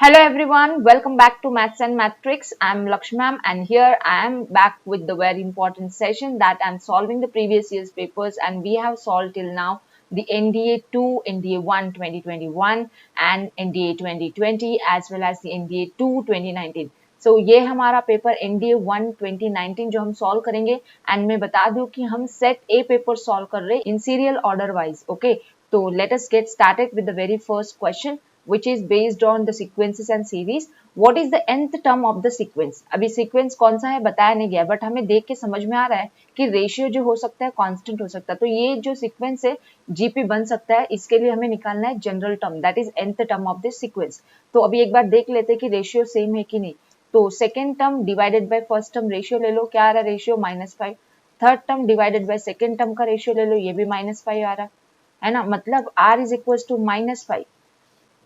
Hello everyone, welcome back to Maths and Matrix. I'm Lakshmi ma'am and here I am back with the very important session that I'm solving the previous year's papers, and we have solved till now the NDA 2, NDA 1 2021 and NDA 2020 as well as the NDA 2 2019. So ये हमारा paper NDA 1 2019 जो हम solve करेंगे, and मैं बता दूं कि हम सेट ए पेपर सॉल्व कर रहे हैं in serial order wise. Okay, तो let us get started with the very first question which is based on the sequences and series. What is the nth term of the sequence? अभी sequence कौन सा है बताया नहीं गया, but हमें देख के समझ में आ रहा है कि रेशियो जो हो सकता है कांस्टेंट हो सकता है. तो ये जो सीक्वेंस है जीपी बन सकता है, इसके लिए हमें निकालना है general term, that is nth term of this sequence. तो अभी एक बार देख लेते हैं कि रेशियो सेम है कि नहीं. तो second term divided by first term ratio ले लो, क्या आ रहा है ratio -5. Third term divided by second term का रेशियो ले लो, ये भी -5 आ रहा है ना, मतलब r is equal to -5.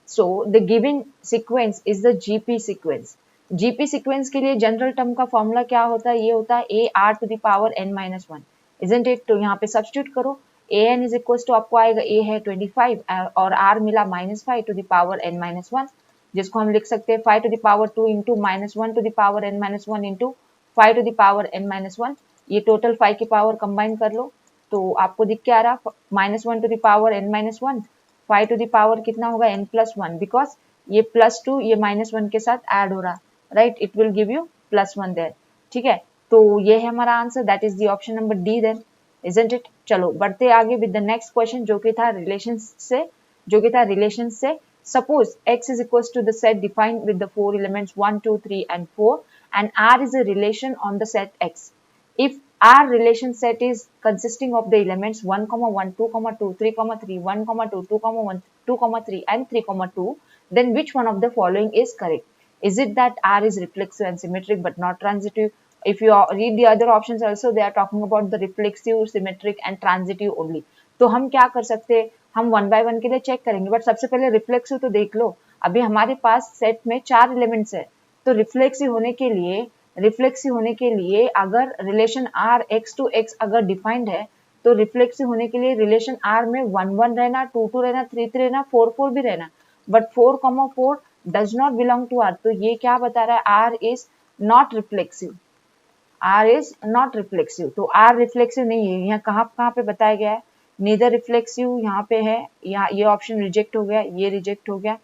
So the given sequence is the GP sequence. GP sequence के लिए जनरल टर्म का फॉर्मूला क्या होता है, ये होता है AR to the power n-1, isn't it? तो यहाँ पे सब्स्टिट्यूट करो, AN इज इक्वल टू आपको आएगा A है 25 और R मिला -5 to the power n-1, जिसको हम लिख सकते हैं 5 to the power 2 into -1 to the power n-1 into 5 to the power n-1. ये टोटल 5 की पावर कंबाइन कर लो तो आपको दिख क्या आ रहा, -1 to the power n-1, 5 to the power कितना होगा n+1, बिकॉज ये +2 ये -1 के साथ ऐड हो रहा, right, it will give you +1 there. ठीक है, तो ये है हमारा answer, that is the option number D then, isn't it. चलो बढ़ते आगे विद द नेक्स्ट क्वेश्चन जो कि था रिलेशन से. Suppose x is equals to the set defined with the 4 elements 1 2 3 and 4 and r is a relation on the set x. If our relation set is consisting of the elements 1, 1, 2, 2, 3, 3, 1, 2, 2, 1, 2, 3 and 3, 2, then which one of the following is correct? Is it that R is reflexive and symmetric but not transitive? If you read the other options also, they are talking about the reflexive, symmetric and transitive only. तो हम क्या कर सकते हैं, हम one by one के लिए check करेंगे, बट सबसे पहले रिफ्लेक्सिव तो देख लो. अभी हमारे पास सेट में 4 एलिमेंट्स है, तो रिफ्लेक्सिव होने के लिए अगर relation R x to x अगर डिफाइंड है, तो रिफ्लेक्सिव होने के लिए रिलेशन R में 1 1 रहना, 2 2 रहना, 3 3 रहना, 4 4 भी रहना, but 4 4 does not belong to R. तो ये क्या बता रहा है, R इज नॉट रिफ्लेक्सिव. तो R रिफ्लेक्सिव नहीं है. यहाँ कहाँ पे बताया गया है, नीदर रिफ्लेक्सिव यहाँ पे है, यहाँ ये ऑप्शन रिजेक्ट हो गया, ये रिजेक्ट हो गया,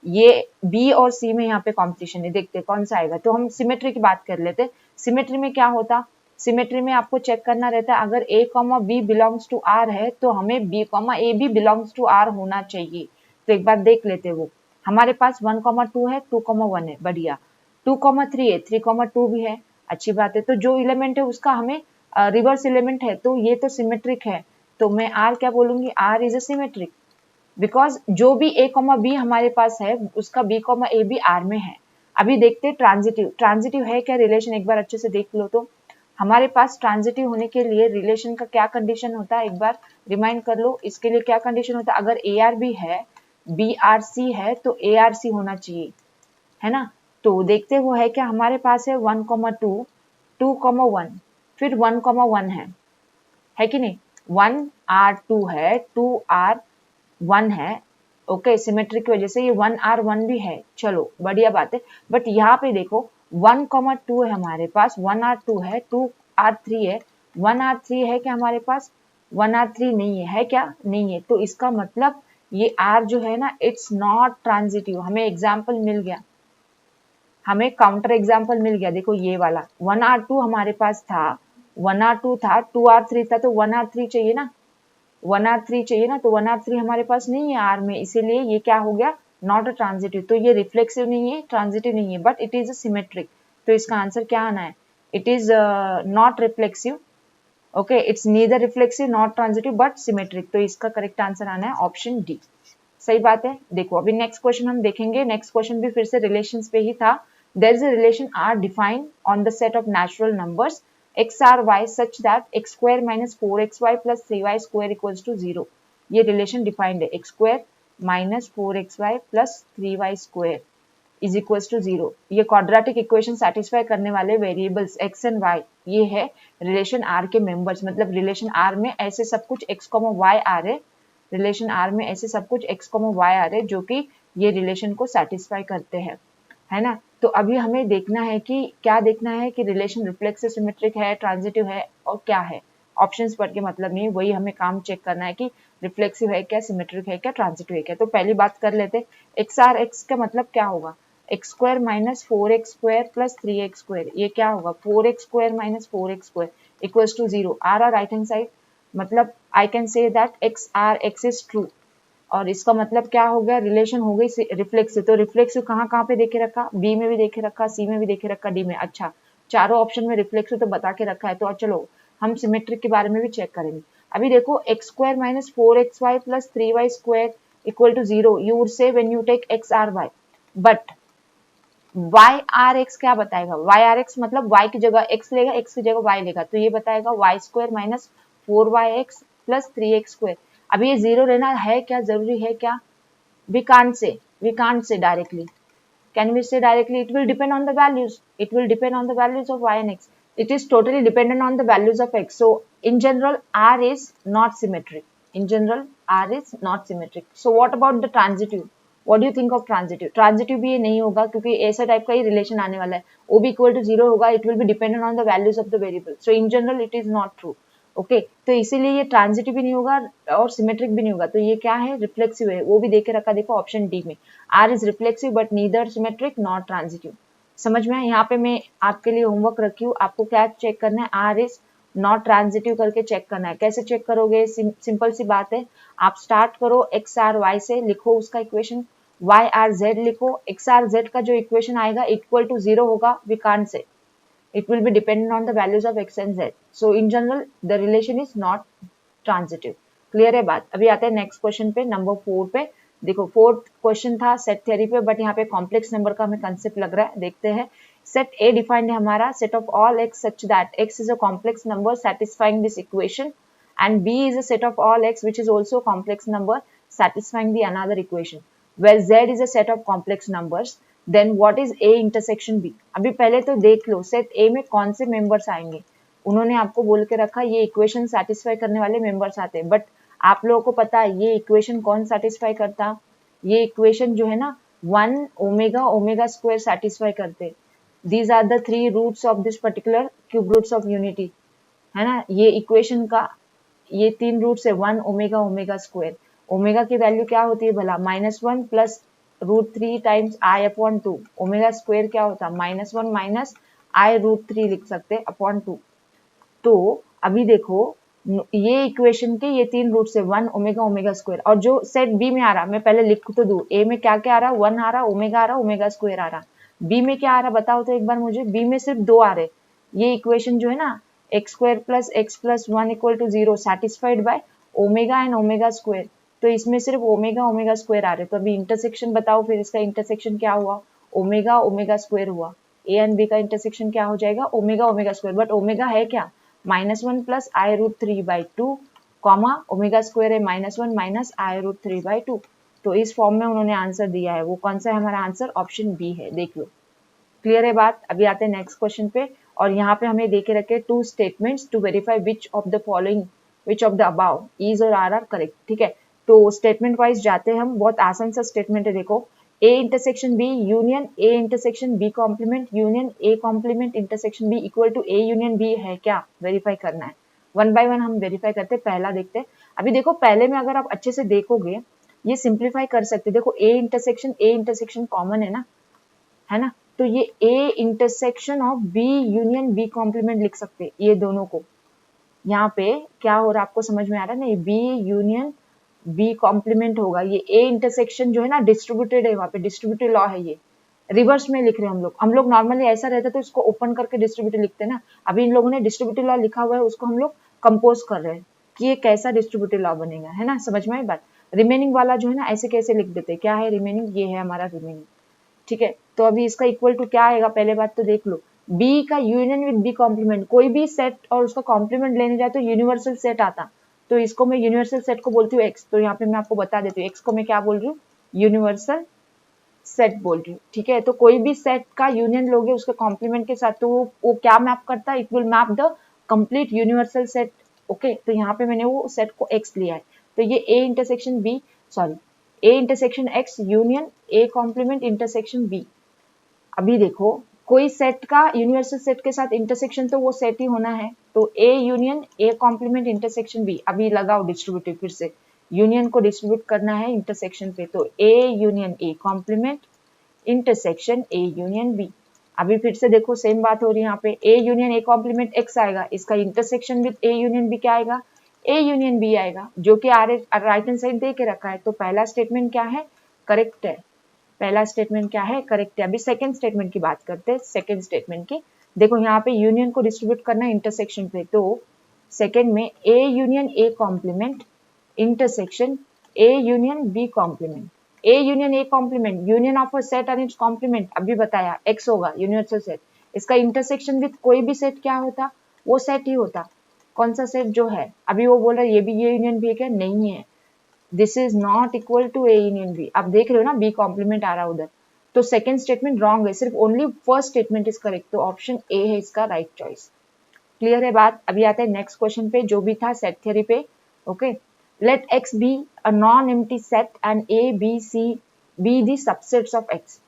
ये बी और सी में यहाँ पे कॉम्पिटिशन है, देखते कौन सा आएगा. तो हम सिमेट्री की बात कर लेते. सिमेट्री में क्या होता, सिमेट्री में आपको चेक करना रहता है अगर a, b belongs to r है तो हमें b, a भी बिलोंग्स टू r होना चाहिए. तो एक बार देख लेते वो, हमारे पास 1, 2 है, 2, 1 है, बढ़िया. 2, 3 है, 3, 2 भी है, अच्छी बात है. तो जो एलिमेंट है उसका हमें रिवर्स एलिमेंट है, तो ये तो सिमेट्रिक है. तो मैं r क्या बोलूंगी, r is a symmetric, because जो भी a, b हमारे पास है उसका b, a भी r में है. अभी देखते ट्रांजिटिव है क्या रिलेशन, एक बार अच्छे से देख लो. तो हमारे पास ट्रांजिटिव होने के लिए रिलेशन का क्या कंडीशन होता है, एक बार रिमाइंड कर लो. इसके लिए क्या कंडीशन होता है, अगर AR भी है, BRC है, तो ARC होना चाहिए, है ना. तो देखते वो है क्या, हमारे पास है 1, 2, 2, 1, फिर 1, 1 है कि नहीं. 1R2 है, 2R1 है, ओके, सिमेट्रिक की वजह से ये 1R1 भी है, चलो बढ़िया बात है. बट यहाँ पे देखो 1, 2 है हमारे पास, 1R2 है, 2R3 है, 1R3 है क्या हमारे पास, 1R3 नहीं है क्या, नहीं है. तो इसका मतलब ये R जो है ना, इट्स नॉट ट्रांजिटिव. हमें एग्जाम्पल मिल गया, हमें काउंटर एग्जाम्पल मिल गया. देखो ये वाला 1R2 हमारे पास था, 1R2 था, 2R3 था, तो 1R3 चाहिए ना, 1R3 चाहिए ना. तो 1R3 हमारे पास नहीं है R में, इसीलिए ये क्या हो गया, नॉट अ ट्रांजिटिव. तो ये रिफ्लेक्सिव नहीं है, ट्रांजिटिव नहीं है, but it is a symmetric. तो इसका आंसर क्या आना है, it is not reflexive. Okay, it's neither reflexive not transitive but symmetric. तो इसका करेक्ट आंसर आना है ऑप्शन डी. सही बात है. देखो अभी नेक्स्ट क्वेश्चन हम देखेंगे. नेक्स्ट क्वेश्चन भी फिर से रिलेशंस पे ही था. There is a relation R defined on the set of natural numbers x r y such that x square minus 4xy plus 3y square equals to 0. ये relation defined है, x square minus 4xy plus 3y square is equals to 0. ये quadratic equation satisfy करने वाले variables x and y, ये है relation R के members. मतलब relation R में ऐसे सब कुछ x, y आ रहे, रिलेशन R में ऐसे सब कुछ x, y आ रहे जो कि ये रिलेशन को सेटिस्फाई करते हैं, है ना। तो अभी हमें देखना है कि क्या देखना है कि रिलेशन रिफ्लेक्सिव सिमेट्रिक है, ट्रांजिटिव है और क्या है। ऑप्शंस पढ़ के मतलब नहीं, वही हमें काम चेक करना है कि रिफ्लेक्सिव है क्या, सिमेट्रिक है क्या, ट्रांजिटिव है क्या। तो पहली बात कर लेते, एक्स आर एक्स का मतलब क्या होगा, x square minus 4x² plus 3x², ये क्या होगा 4x² minus 4x² equals to 0। R R right hand side, मतलब I can say that x R x is true, और इसका मतलब क्या हो गया, रिलेशन हो गई रिफ्लेक्सिव। तो रिफ्लेक्सिव कहाँ कहाँ पे देखे रखा, बी में भी देखे रखा, सी में भी देखे रखा, डी में। अच्छा, चारों ऑप्शन में रिफ्लेक्सिव तो बता के रखा है, तो चलो हम सिमेट्रिक के बारे में भी चेक करेंगे। अभी देखो x square minus 4xy plus 3y² equal to 0, you would say when you take x R y, but y R x क्या बताएगा, वाई आर एक्स मतलब वाई की जगह एक्स लेगा, एक्स की जगह वाई लेगा, तो ये बताएगा Y square minus 4yx plus 3x²। अभी ये जीरो रहना है क्या, जरूरी है क्या, we can't say directly, can we say directly, it will depend on the values, it will depend on the values of y and x, it is totally dependent on the values of x. So in general r is not symmetric, in general r is not symmetric. So what about the transitive, what do you think of transitive, transitive भी ये नहीं होगा क्योंकि ऐसा type का ही relation आने वाला है, o भी इक्वल टू 0 होगा, it will be dependent on the values of the variable, so in general it is not true. Okay तो इसीलिए ये ट्रांजिटिव भी नहीं होगा और सिमेट्रिक भी नहीं होगा, तो ये क्या है, रिफ्लेक्सिव है, वो भी देखे रखा, देखो ऑप्शन डी में, R is reflexive but neither symmetric not transitive. समझ में, यहाँ पे मैं आपके लिए होमवर्क रखी हूँ, आपको क्या चेक करना है, आर इज नॉट ट्रांजिटिव करके चेक करना है। कैसे चेक करोगे, सिंपल सी बात है, आप स्टार्ट करो एक्स आर वाई से, लिखो उसका इक्वेशन, वाई आर जेड लिखो, एक्स आर जेड का जो इक्वेशन आएगा इक्वल टू 0 होगा, we can't say, it will be dependent on the values of x and z. So in general the relation is not transitive. Clear है बात। अभी आते हैं नेक्स्ट क्वेश्चन पे, नंबर 4 पे। देखो फोर्थ क्वेश्चन था सेट थ्योरी पे, बट यहाँ पे कॉम्प्लेक्स नंबर का हमें कंसेप्ट लग रहा है, देखते हैं। सेट ए डिफाइंड है हमारा, set of all x such that x is a complex number satisfying this equation and b is a set of all x which is also a complex number satisfying the another equation where z is a set of complex numbers, then what is A intersection B. अभी पहले तो देख लो set ए में कौन से members आएंगे, उन्होंने आपको बोल के रखा ये इक्वेशन सेटिस्फाई करने वाले मेंबर्स आते हैं, बट आप लोगों को पता है ये इक्वेशन कौन सेटिस्फाई करता, ये इक्वेशन जो है ना 1 ओमेगा ओमेगा स्क्वायर सेटिस्फाई करते। These are the 3 roots of this particular cube roots of unity, है ना। ये इक्वेशन का ये 3 रूट्स है, 1 ओमेगा ओमेगा स्क्वायर, ओमेगा की वैल्यू क्या होती है भला, -1 plus √3 times I upon 2, omega square क्या होता, -1 माइनस आई √3 लिख सकते अपॉन 2। तो अभी देखो ये इक्वेशन के ये 3 रूट्स है, 1 ओमेगा ओमेगा स्क्वायर, और जो सेट बी में आ रहा, मैं पहले लिख तो दूं, ए में क्या क्या आ रहा, 1 आ रहा, ओमेगा आ रहा, ओमेगा स्क्वायर आ रहा, बी में क्या आ रहा बताओ तो एक बार मुझे, बी में सिर्फ 2 आ रहे। ये इक्वेशन जो है ना x square plus x plus 1 equal to 0 satisfied by omega and omega square, तो इसमें सिर्फ ओमेगा ओमेगा स्क्वायर आ रहे। तो अभी इंटरसेक्शन बताओ, फिर इसका इंटरसेक्शन क्या हुआ, ओमेगा ओमेगा स्क्वायर हुआ, ए एंड बी का इंटरसेक्शन क्या हो जाएगा, omega omega square, but omega है क्या, -1 प्लस आई √3/2 कॉमा ओमेगा स्क्वायर है -1 माइनस आई √3/2। तो इस फॉर्म में उन्होंने आंसर दिया है, वो कौन सा है हमारा आंसर, ऑप्शन बी है, देख लो। क्लियर है बात। अभी आते हैं नेक्स्ट क्वेश्चन पे, और यहाँ पे हमें देखे रखे 2 statements to verify which of the following, which of the above is और आर करेक्ट। ठीक है, तो स्टेटमेंट वाइज जाते हैं हम, बहुत आसान सा स्टेटमेंट है, देखो A intersection B union A intersection B complement union A complement intersection B equal to A union B है क्या, वेरीफाई करना है। 1 बाय 1 हम वेरीफाई करते हैं, पहला देखते हैं। अभी देखो पहले में अगर आप अच्छे से देखोगे ये सिंप्लीफाई कर सकते, देखो ए इंटरसेक्शन कॉमन है ना, है ना, तो ये A intersection of B union B complement लिख सकते, ये दोनों को। यहाँ पे क्या हो रहा है आपको समझ में आ रहा है ना, ये बी यूनियन बी कॉम्प्लीमेंट होगा, ये ए इंटरसेक्शन जो है ना डिस्ट्रीब्यूटेड है, वहां पे डिस्ट्रीब्यूटेड लॉ है, ये रिवर्स में लिख रहे हैं हम लोग नॉर्मली ऐसा रहता तो इसको ओपन करके डिस्ट्रीब्यूटेड लिखते हैं ना, अभी इन लोगों ने डिस्ट्रीब्यूटेड लॉ लिखा हुआ है, उसको हम लोग कंपोज कर रहे हैं कि ये कैसा डिस्ट्रीब्यूटेड लॉ बनेगा, है ना, समझ में आई बात। रिमेनिंग वाला जो है ना ऐसे कैसे लिख देते, क्या है रिमेनिंग, ये है हमारा रिमेनिंग। ठीक है, तो अभी इसका इक्वल टू क्या आएगा, पहले बात तो देख लो, बी का यूनियन विद बी कॉम्प्लीमेंट, कोई भी सेट और उसका कॉम्प्लीमेंट लेने जाए तो यूनिवर्सल सेट आता, तो इसको मैं यूनिवर्सल सेट को बोलती हूँ एक्स, तो यहाँ पे मैं आपको बता देती हूँ एक्स को मैं क्या बोल रही हूँ, यूनिवर्सल सेट बोल रही हूँ। ठीक है, तो कोई भी सेट का यूनियन लोगे उसके कॉम्प्लीमेंट के साथ, तो वो क्या मैप करता है, it will map the complete universal set. Okay, तो यहाँ पे मैंने वो सेट को एक्स लिया है, तो ये A intersection B, sorry A intersection x union A complement intersection B. अभी देखो कोई सेट का यूनिवर्सल सेट के साथ इंटरसेक्शन तो वो सेट ही होना है, तो A union A complement intersection B. अभी लगाओ डिस्ट्रीब्यूटिव, फिर से यूनियन को डिस्ट्रीब्यूट करना है इंटरसेक्शन पे, तो A union A complement intersection A union B. अभी फिर से देखो सेम बात हो रही है यहाँ पे, A union A complement x आएगा, इसका intersection with A union B क्या आएगा, ए यूनियन बी आएगा, जो कि राइट हैंड साइड दे के रखा है। तो पहला स्टेटमेंट क्या है, करेक्ट है। पहला स्टेटमेंट क्या है, करेक्ट है। अभी सेकंड स्टेटमेंट की बात करते हैं। सेकंड स्टेटमेंट की देखो, यहाँ पे यूनियन को डिस्ट्रीब्यूट करना है इंटरसेक्शन पे, तो सेकंड में A union A complement intersection A union B complement. A union A complement, union of a set and its complement, अभी बताया एक्स होगा यूनिवर्सल सेट, इसका इंटरसेक्शन विद कोई भी सेट क्या होता, वो सेट ही होता। कौन सा सेट जो है, अभी वो बोल रहा है ये भी ये यूनियन बी है क्या, नहीं है, this is not equal to A union B. आप देख रहे हो ना बी कॉम्प्लीमेंट आ रहा है उधर, तो सेकंड स्टेटमेंट रॉन्ग है, सिर्फ only first statement is correct, तो ऑप्शन ए है इसका राइट चॉइस। क्लियर है बात। अभी आता है नेक्स्ट क्वेश्चन पे, जो भी था सेट थ्योरी पे। Okay, let x be a non empty set and A B C be the subsets of x.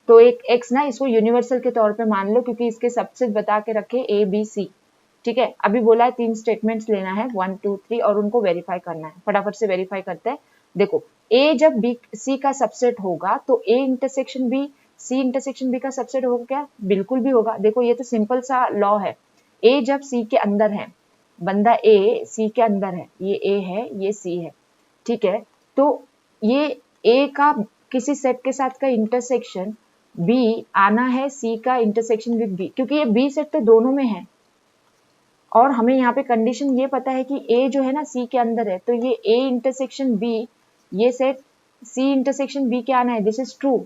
तो एक एक्स ना, इसको यूनिवर्सल के तौर पे मान लो, क्योंकि इसके सबसेट बता के रखे ए बी सी। ठीक है, अभी बोला है 3 स्टेटमेंट्स लेना है 1 2 3 और उनको वेरीफाई करना है। फटाफट से वेरीफाई करते हैं। देखो ए जब बी सी का सबसेट होगा तो A intersection B C intersection B का सबसेट होगा क्या, बिल्कुल भी होगा। देखो ये तो सिंपल सा लॉ है, ए जब सी के अंदर है, बंदा ए सी के अंदर है, ये ए है ये सी है, ठीक है, तो ये ए का किसी सेट के साथ का इंटरसेक्शन बी आना है सी का इंटरसेक्शन विद बी, क्योंकि ये बी सेट तो दोनों में है और हमें यहाँ पे कंडीशन ये पता है कि ए जो है ना सी के अंदर है, तो ये ए इंटरसेक्शन बी, ये सेट सी इंटरसेक्शन बी क्या आना है, this is true,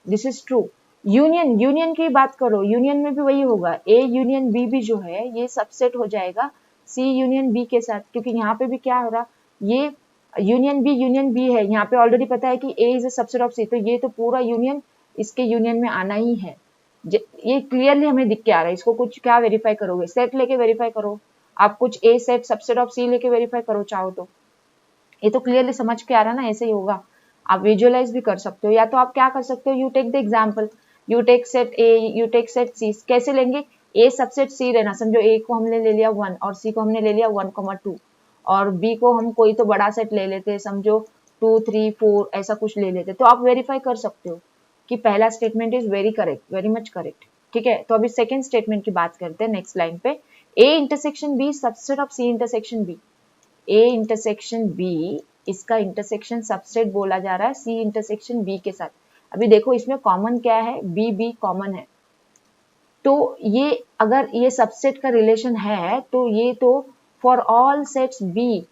this is true. Union, union की बात करो, यूनियन में भी वही होगा, ए यूनियन बी भी जो है ये सबसेट हो जाएगा सी यूनियन बी के साथ, क्योंकि यहाँ पे भी क्या हो रहा, ये यूनियन बी है, यहाँ पे ऑलरेडी पता है कि ए इज अ सबसेट ऑफ सी, तो ये तो पूरा यूनियन इसके यूनियन में आना ही है। ये क्लियरली हमें दिख के आ रहा है, इसको कुछ क्या वेरीफाई करोगे, सेट लेके वेरीफाई करो, आप कुछ ए सेट सबसेट ऑफ सी लेके वेरीफाई करो चाहो तो, ये तो क्लियरली समझ के आ रहा है ना, ऐसे ही होगा। आप विजुअलाइज भी कर सकते हो, या तो आप क्या कर सकते हो, you take the example, you take set A you take set C. कैसे लेंगे, ए सबसेट सी रहना, समझो ए को हमने ले लिया 1 और सी को हमने ले लिया 1,2 और बी को हम कोई तो बड़ा सेट ले लेते, समझो 2 3 4 ऐसा कुछ ले लेते, तो आप वेरीफाई कर सकते हो कि पहला statement is very correct, very much correct. ठीक है, तो अभी सेकंड स्टेटमेंट की बात करते हैं नेक्स्ट लाइन पे, A intersection B subset of C intersection B. A intersection B, इसका इंटरसेक्शन सबसेट बोला जा रहा है सी इंटरसेक्शन बी के साथ। अभी देखो इसमें कॉमन क्या है, बी बी कॉमन है, तो ये अगर ये सबसेट का रिलेशन है तो ये तो for all sets B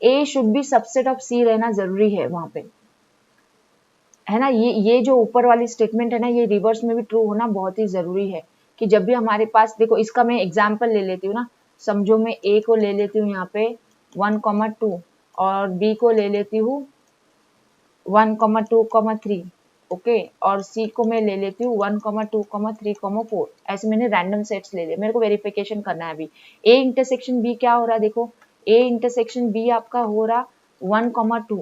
A should be subset of C रहना जरूरी है वहां पे, है ना। ये जो ऊपर वाली स्टेटमेंट है ना, ये रिवर्स में भी ट्रू होना बहुत ही जरूरी है, कि जब भी हमारे पास, देखो इसका मैं एग्जांपल ले लेती हूँ ना, समझो मैं ए को ले लेती हूँ यहाँ पे 1,2 और बी को ले लेती हूँ 1,2,3, ओके, और सी को मैं ले लेती हूँ 1,2,3,4, ऐसे मैंने रैंडम सेट्स ले लिए, मेरे को वेरिफिकेशन करना है अभी। ए इंटरसेक्शन बी क्या हो रहा है, देखो ए इंटरसेक्शन बी आपका हो रहा 1,2,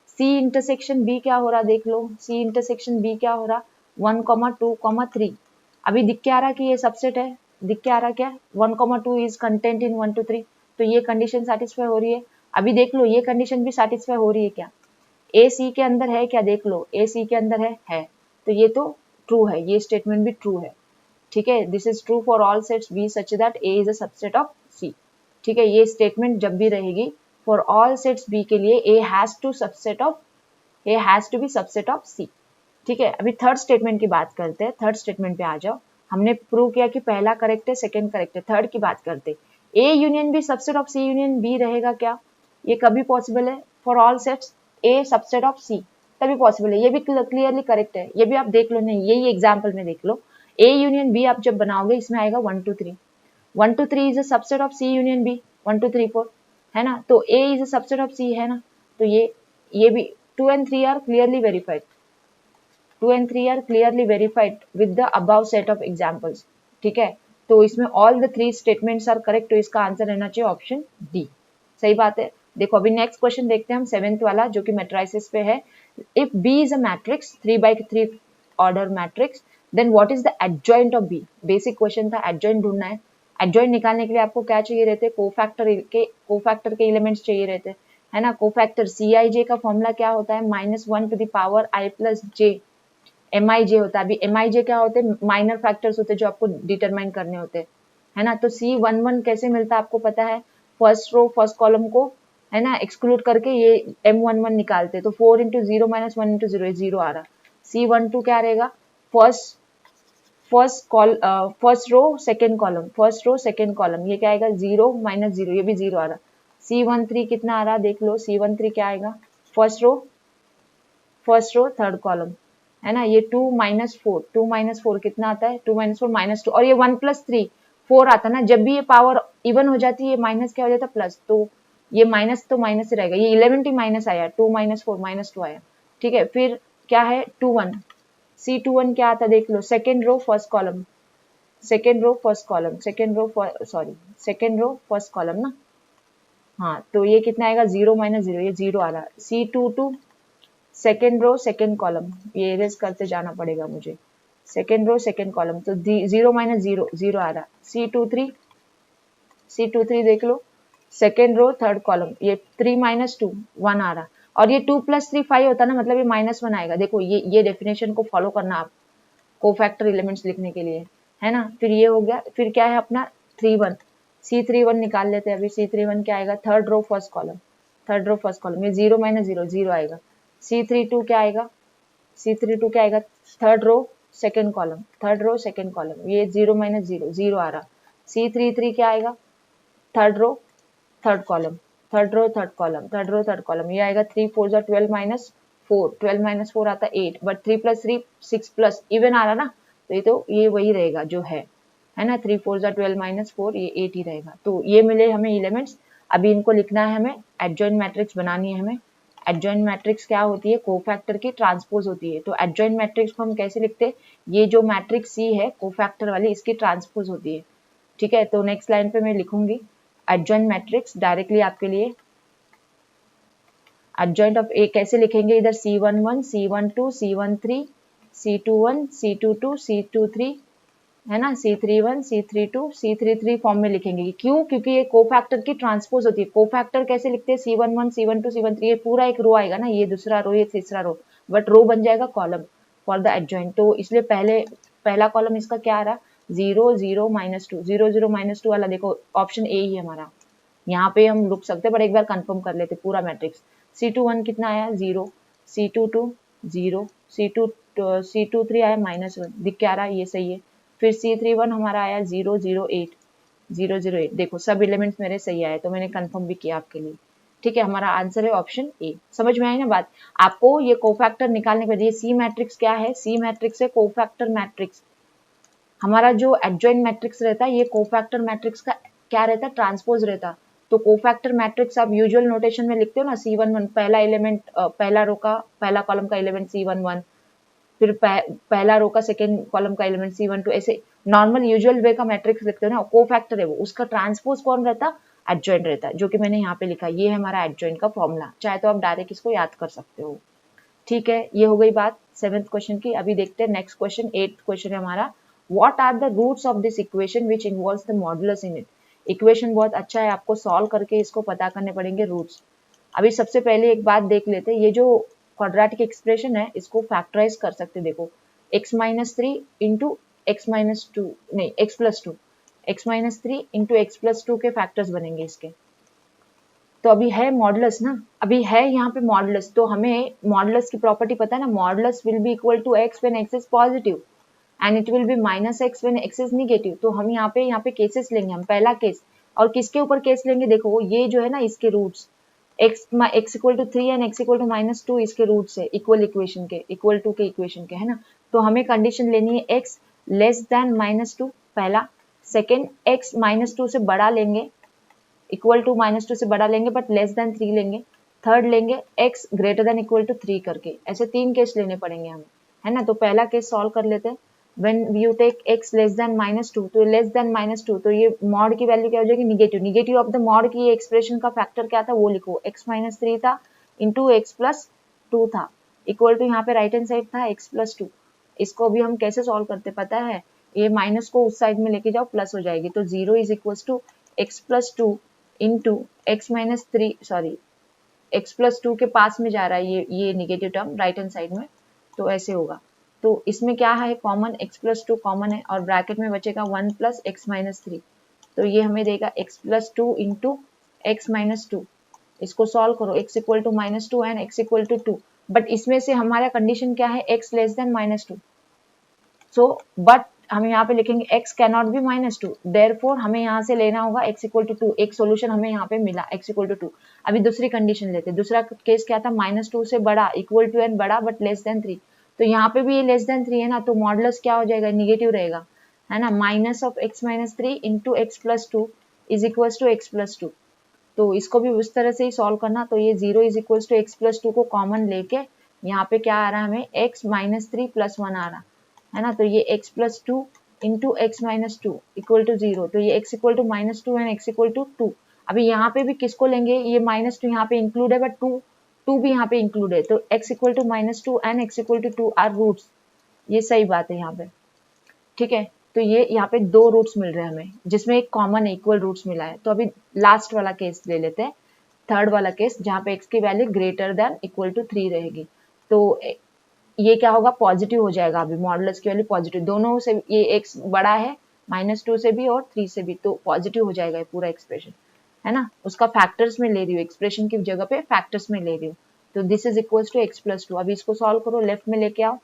सी इंटरसेक्शन बी क्या हो रहा, देख लो सी इंटरसेक्शन बी क्या हो रहा 1,2,3। अभी दिख के आ रहा कि ये सबसेट है, दिख के आ रहा क्या, 1,2 इज कंटेंट इन 1 2 3, तो ये कंडीशन सेटिस्फाई हो रही है। अभी देख लो ये कंडीशन भी सेटिस्फाई हो रही है क्या, ए सी के अंदर है क्या, देख लो ए सी के अंदर है, तो ये तो ट्रू है, ये स्टेटमेंट भी ट्रू है। ठीक है, this is true for all sets B such that A is a subset of C. ठीक है, ये स्टेटमेंट जब भी रहेगी फॉर ऑल सेट्स बी के लिए A has to be subset of C. ठीक है, अभी थर्ड स्टेटमेंट की बात करते हैं, थर्ड स्टेटमेंट पे आ जाओ। हमने प्रूव किया कि पहला करेक्ट है, सेकंड करेक्ट है, थर्ड की बात करते, A union B subset of C union B रहेगा क्या, ये कभी पॉसिबल है, for all sets A subset of C तभी पॉसिबल है, ये भी क्लियरली करेक्ट है, ये भी आप देख लो, नहीं यही एग्जाम्पल में देख लो, ए यूनियन बी आप जब बनाओगे इसमें आएगा 1 2 3, 1 2 3 is a subset of C union B, 1 2 3 4 है ना, तो A is a subset of C है ना, तो ये भी 2 and 3 are clearly verified, 2 and 3 are clearly verified with the above set of examples. ठीक है, तो इसमें all the 3 statements are correct, तो इसका आंसर रहना चाहिए ऑप्शन डी। सही बात है। देखो अभी नेक्स्ट क्वेश्चन देखते हैं हम 7th वाला जो कि मैट्रिसेस पे है। If B is a matrix 3x3 order matrix then what is the adjoint of B. Basic question था, एडजॉइंट ढूंढना है। एडजॉइंट निकालने के लिए आपको क्या चाहिए रहते, कोफैक्टर के एलिमेंट्स चाहिए रहते, है ना। कोफैक्टर CIJ का फॉर्मूला क्या होता है, -1⁻I+J MIJ होता है। अभी MIJ क्या होते हैं, माइनर फैक्टर्स होते हैं जो आपको डिटरमाइन करने होते हैं, है ना। तो C11 कैसे मिलता है आपको पता है, फर्स्ट रो फर्स्ट कॉलम को, है ना, एक्सक्लूड करके ये M11 निकालते, तो 4 × 0 - 1 × 0 0 आ रहा। C12 क्या रहेगा, first row second column, first row second column, ये क्या आएगा 0 - 0, ये भी 0 आ रहा। C13 कितना आ रहा देख लो, C13 क्या आएगा, फर्स्ट रो थर्ड कॉलम, है ना। ये 2 - 4 कितना आता है, 2 - 4 -2, और ये 1 + 3 4 आता ना। जब भी ये पावर इवन हो जाती है माइनस क्या हो जाता है प्लस, तो ये माइनस तो माइनस ही रहेगा। ये 11 माइनस आया, 2 - 4 -2 आया, ठीक है। फिर क्या है 21, C21 क्या आता है देख लो, second row first column, second row first column ना। हाँ तो ये कितना आएगा 0 - 0, ये 0 आ रहा। C22 second row second column, ये इरेज करते जाना पड़ेगा मुझे, सेकेंड रो सेकेंड कॉलम, तो 0 - 0 0 आ रहा। C23 देख लो, सेकेंड रो थर्ड कॉलम, ये 3 - 2 1 आ रहा। और ये 2 + 3 5 होता ना, मतलब ये -1 आएगा। देखो ये डेफिनेशन को फॉलो करना आप कोफैक्टर एलिमेंट्स लिखने के लिए, है ना। फिर ये हो गया, फिर क्या है अपना 31, C31 निकाल लेते हैं अभी। C31 क्या आएगा, थर्ड रो फर्स्ट कॉलम, ये 0 - 0 0 आएगा। C32 क्या आएगा, थर्ड रो सेकेंड कॉलम, ये 0 - 0 0 आ रहा। C33 क्या आएगा, थर्ड रो थर्ड कॉलम, ये आएगा 3 4 12 -4, 12 - 4 आता 8, बट 3 + 3 6 प्लस इवन आ रहा ना, तो ये वही रहेगा जो है ना। 3 4 12 -4, ये 8 ही रहेगा। तो ये मिले हमें एलिमेंट्स। अभी इनको लिखना है हमें, एडजॉइंट मैट्रिक्स बनानी है हमें। एडजॉइंट मैट्रिक्स क्या होती है, कोफैक्टर की ट्रांसपोज होती है। तो एडजॉइंट मैट्रिक्स को हम कैसे लिखते हैं, ये जो मैट्रिक्स C है कोफैक्टर वाली, इसकी ट्रांसपोज होती है, ठीक है। तो नेक्स्ट लाइन पे मैं लिखूंगी एडजॉइंट मैट्रिक्स डायरेक्टली आपके लिए। एडजॉइंट ऑफ ए कैसे लिखेंगे, इधर C11 C12 C13 C21 C22 C23, है ना, C31 C32 C33 फॉर्म में लिखेंगे। क्यों, क्योंकि ये कोफैक्टर की ट्रांसपोज होती है। कोफैक्टर कैसे लिखते हैं, C11 C12 C13, ये पूरा एक रो आएगा ना, ये दूसरा रो, ये तीसरा रो, बट रो बन जाएगा कॉलम फॉर द एडजॉइंट। तो इसलिए पहला कॉलम इसका क्या आ रहा, 0 0 -2, 0 0 -2 वाला देखो ऑप्शन ए ही हमारा। यहाँ पे हम रुक सकते हैं, पर एक बार कंफर्म कर लेते पूरा मैट्रिक्स। C21 कितना आया 0, C22 0, C23 आया -1, दिख क्या रहा है, ये सही है। फिर C31 हमारा आया 0 0 8, 0 0 8, देखो सब एलिमेंट्स मेरे सही आए, तो मैंने कंफर्म भी किया आपके लिए, ठीक है। हमारा आंसर है ऑप्शन ए। समझ में आई ना बात आपको। ये कोफैक्टर निकालने के बाद ये C मैट्रिक्स क्या है, C मैट्रिक्स है कोफैक्टर मैट्रिक्स। हमारा जो एडजॉइंट मैट्रिक्स रहता है, ये कोफैक्टर मैट्रिक्स का क्या रहता है, ट्रांसपोज रहता। तो कोफैक्टर मैट्रिक्स आप यूजुअल नोटेशन में लिखते हो ना, C11 पहला एलिमेंट, पहला रो का पहला कॉलम का एलिमेंट C11, फिर पहला रो का सेकेंड कॉलम का एलिमेंट C12, ऐसे नॉर्मल यूजुअल वे का मैट्रिक्स लिखते हो ना, कोफैक्टर है वो, उसका ट्रांसपोज कौन रहता, एडजॉइंट रहता है, जो कि मैंने यहाँ पे लिखा। ये है हमारा एडजॉइंट का फॉर्मूला, चाहे तो आप डायरेक्ट इसको याद कर सकते हो, ठीक है। ये हो गई बात 7th क्वेश्चन की। अभी देखते हैं नेक्स्ट क्वेश्चन, 8th क्वेश्चन है हमारा। What are the roots of this equation which involves the modulus in it? Equation बहुत अच्छा है, आपको सॉल्व करके इसको पता करने पड़ेंगे रूट्स। अभी सबसे पहले एक बात देख लेते हैं, ये जो क्वाड्रेटिक एक्सप्रेशन है इसको फैक्टराइज कर सकते, देखो x - 3 इंटू x - 2, नहीं x + 2, x - 3 इंटू x + 2 के फैक्टर्स बनेंगे इसके। तो अभी है मॉडुलस ना, अभी है यहाँ पे मॉडुलस, तो हमें मॉडुलस की प्रॉपर्टी पता है ना, modulus will be equal to x when x is positive and it will be -x when x is negative. तो हम यहाँ पे केसेस लेंगे, हम पहला केस, और किसके ऊपर केस लेंगे, देखो ये जो है ना इसके रूट्स, x = 3 एंड x = -2 इसके रूट्स है इक्वल टू के इक्वेशन के, है ना। तो हमें कंडीशन लेनी है x लेस देन -2 पहला, सेकेंड x -2 से बड़ा लेंगे, इक्वल टू -2 से बड़ा लेंगे बट लेस देन 3 लेंगे, थर्ड लेंगे x greater than equal to 3 करके। ऐसे 3 केस लेने पड़ेंगे हमें, है ना। तो पहला केस सॉल्व कर लेते हैं, when you take x less than -2, तो लेस देन -2, तो ये मॉड की वैल्यू क्या हो जाएगी, negative. Negative of the mod की ये एक्सप्रेशन का फैक्टर क्या था वो लिखो, x - 3 था इंटू x + 2 था, इक्वल टू यहाँ पे राइट हैंड साइड था x + 2। इसको अभी हम कैसे सॉल्व करते पता है, ये माइनस को उस साइड में लेके जाओ, प्लस हो जाएगी, तो 0 is equal to x + 2 into x - 3, sorry x + 2 के पास में जा रहा है ये negative term right hand side में, तो ऐसे होगा। तो इसमें क्या है कॉमन, x + 2 कॉमन है और ब्रैकेट में बचेगा 1 + x - 3, तो ये हमें देगा x + 2 इंटू x - 2। इसको सॉल्व करो, x equal to -2 and x equal to 2, but इसमें से हमारा कंडीशन क्या है, x less than -2, so but हम यहाँ पे लिखेंगे x can not be -2, therefore हमें यहाँ से लेना होगा x इक्वल टू 2, एक सोल्यूशन हमें यहाँ पे मिला x इक्वल टू 2। अभी दूसरी कंडीशन लेते हैं, दूसरा केस क्या था, -2 से बड़ा, इक्वल टू एन बड़ा बट लेस देन 3, तो यहाँ पे भी ये लेस देन 3 है ना, तो मॉडुलस क्या हो जाएगा, निगेटिव रहेगा, है ना, minus of x - 3 into x + 2 is equal to x + 2। तो इसको भी उस तरह से ही सॉल्व करना, तो ये 0 इज इक्वल टू x + 2 को कॉमन लेके यहाँ पे क्या आ रहा है हमें, x - 3 + 1 आ रहा है ना, तो ये x + 2 into x - 2 equal to 0, तो ये x equal to -2 and x equal to 2। अभी यहाँ पे भी किसको लेंगे, ये -2 यहाँ पे इंक्लूड है बट 2 भी यहाँ पे इंक्लूड है, तो x equal to -2 and x equal to 2 are roots, ये सही बात है यहाँ पे, ठीक है। तो ये यहाँ पे 2 रूट्स मिल रहे हैं हमें, जिसमें एक कॉमन इक्वल रूट्स मिला है। तो अभी लास्ट वाला केस ले लेते हैं, थर्ड वाला केस, जहाँ पे x की value greater than equal to 3 रहेगी, तो ये क्या होगा, पॉजिटिव हो जाएगा, अभी मॉडुलस की वैल्यू पॉजिटिव, दोनों से ये x बड़ा है -2 से भी और 3 से भी, तो पॉजिटिव हो जाएगा ये पूरा एक्सप्रेशन, है ना, उसका फैक्टर्स में ले रही हूँ, एक्सप्रेशन की जगह पे फैक्टर्स में ले रही हूँ, तो this is equal to x + 2। अभी इसको सॉल्व करो, लेफ्ट में लेके आओ,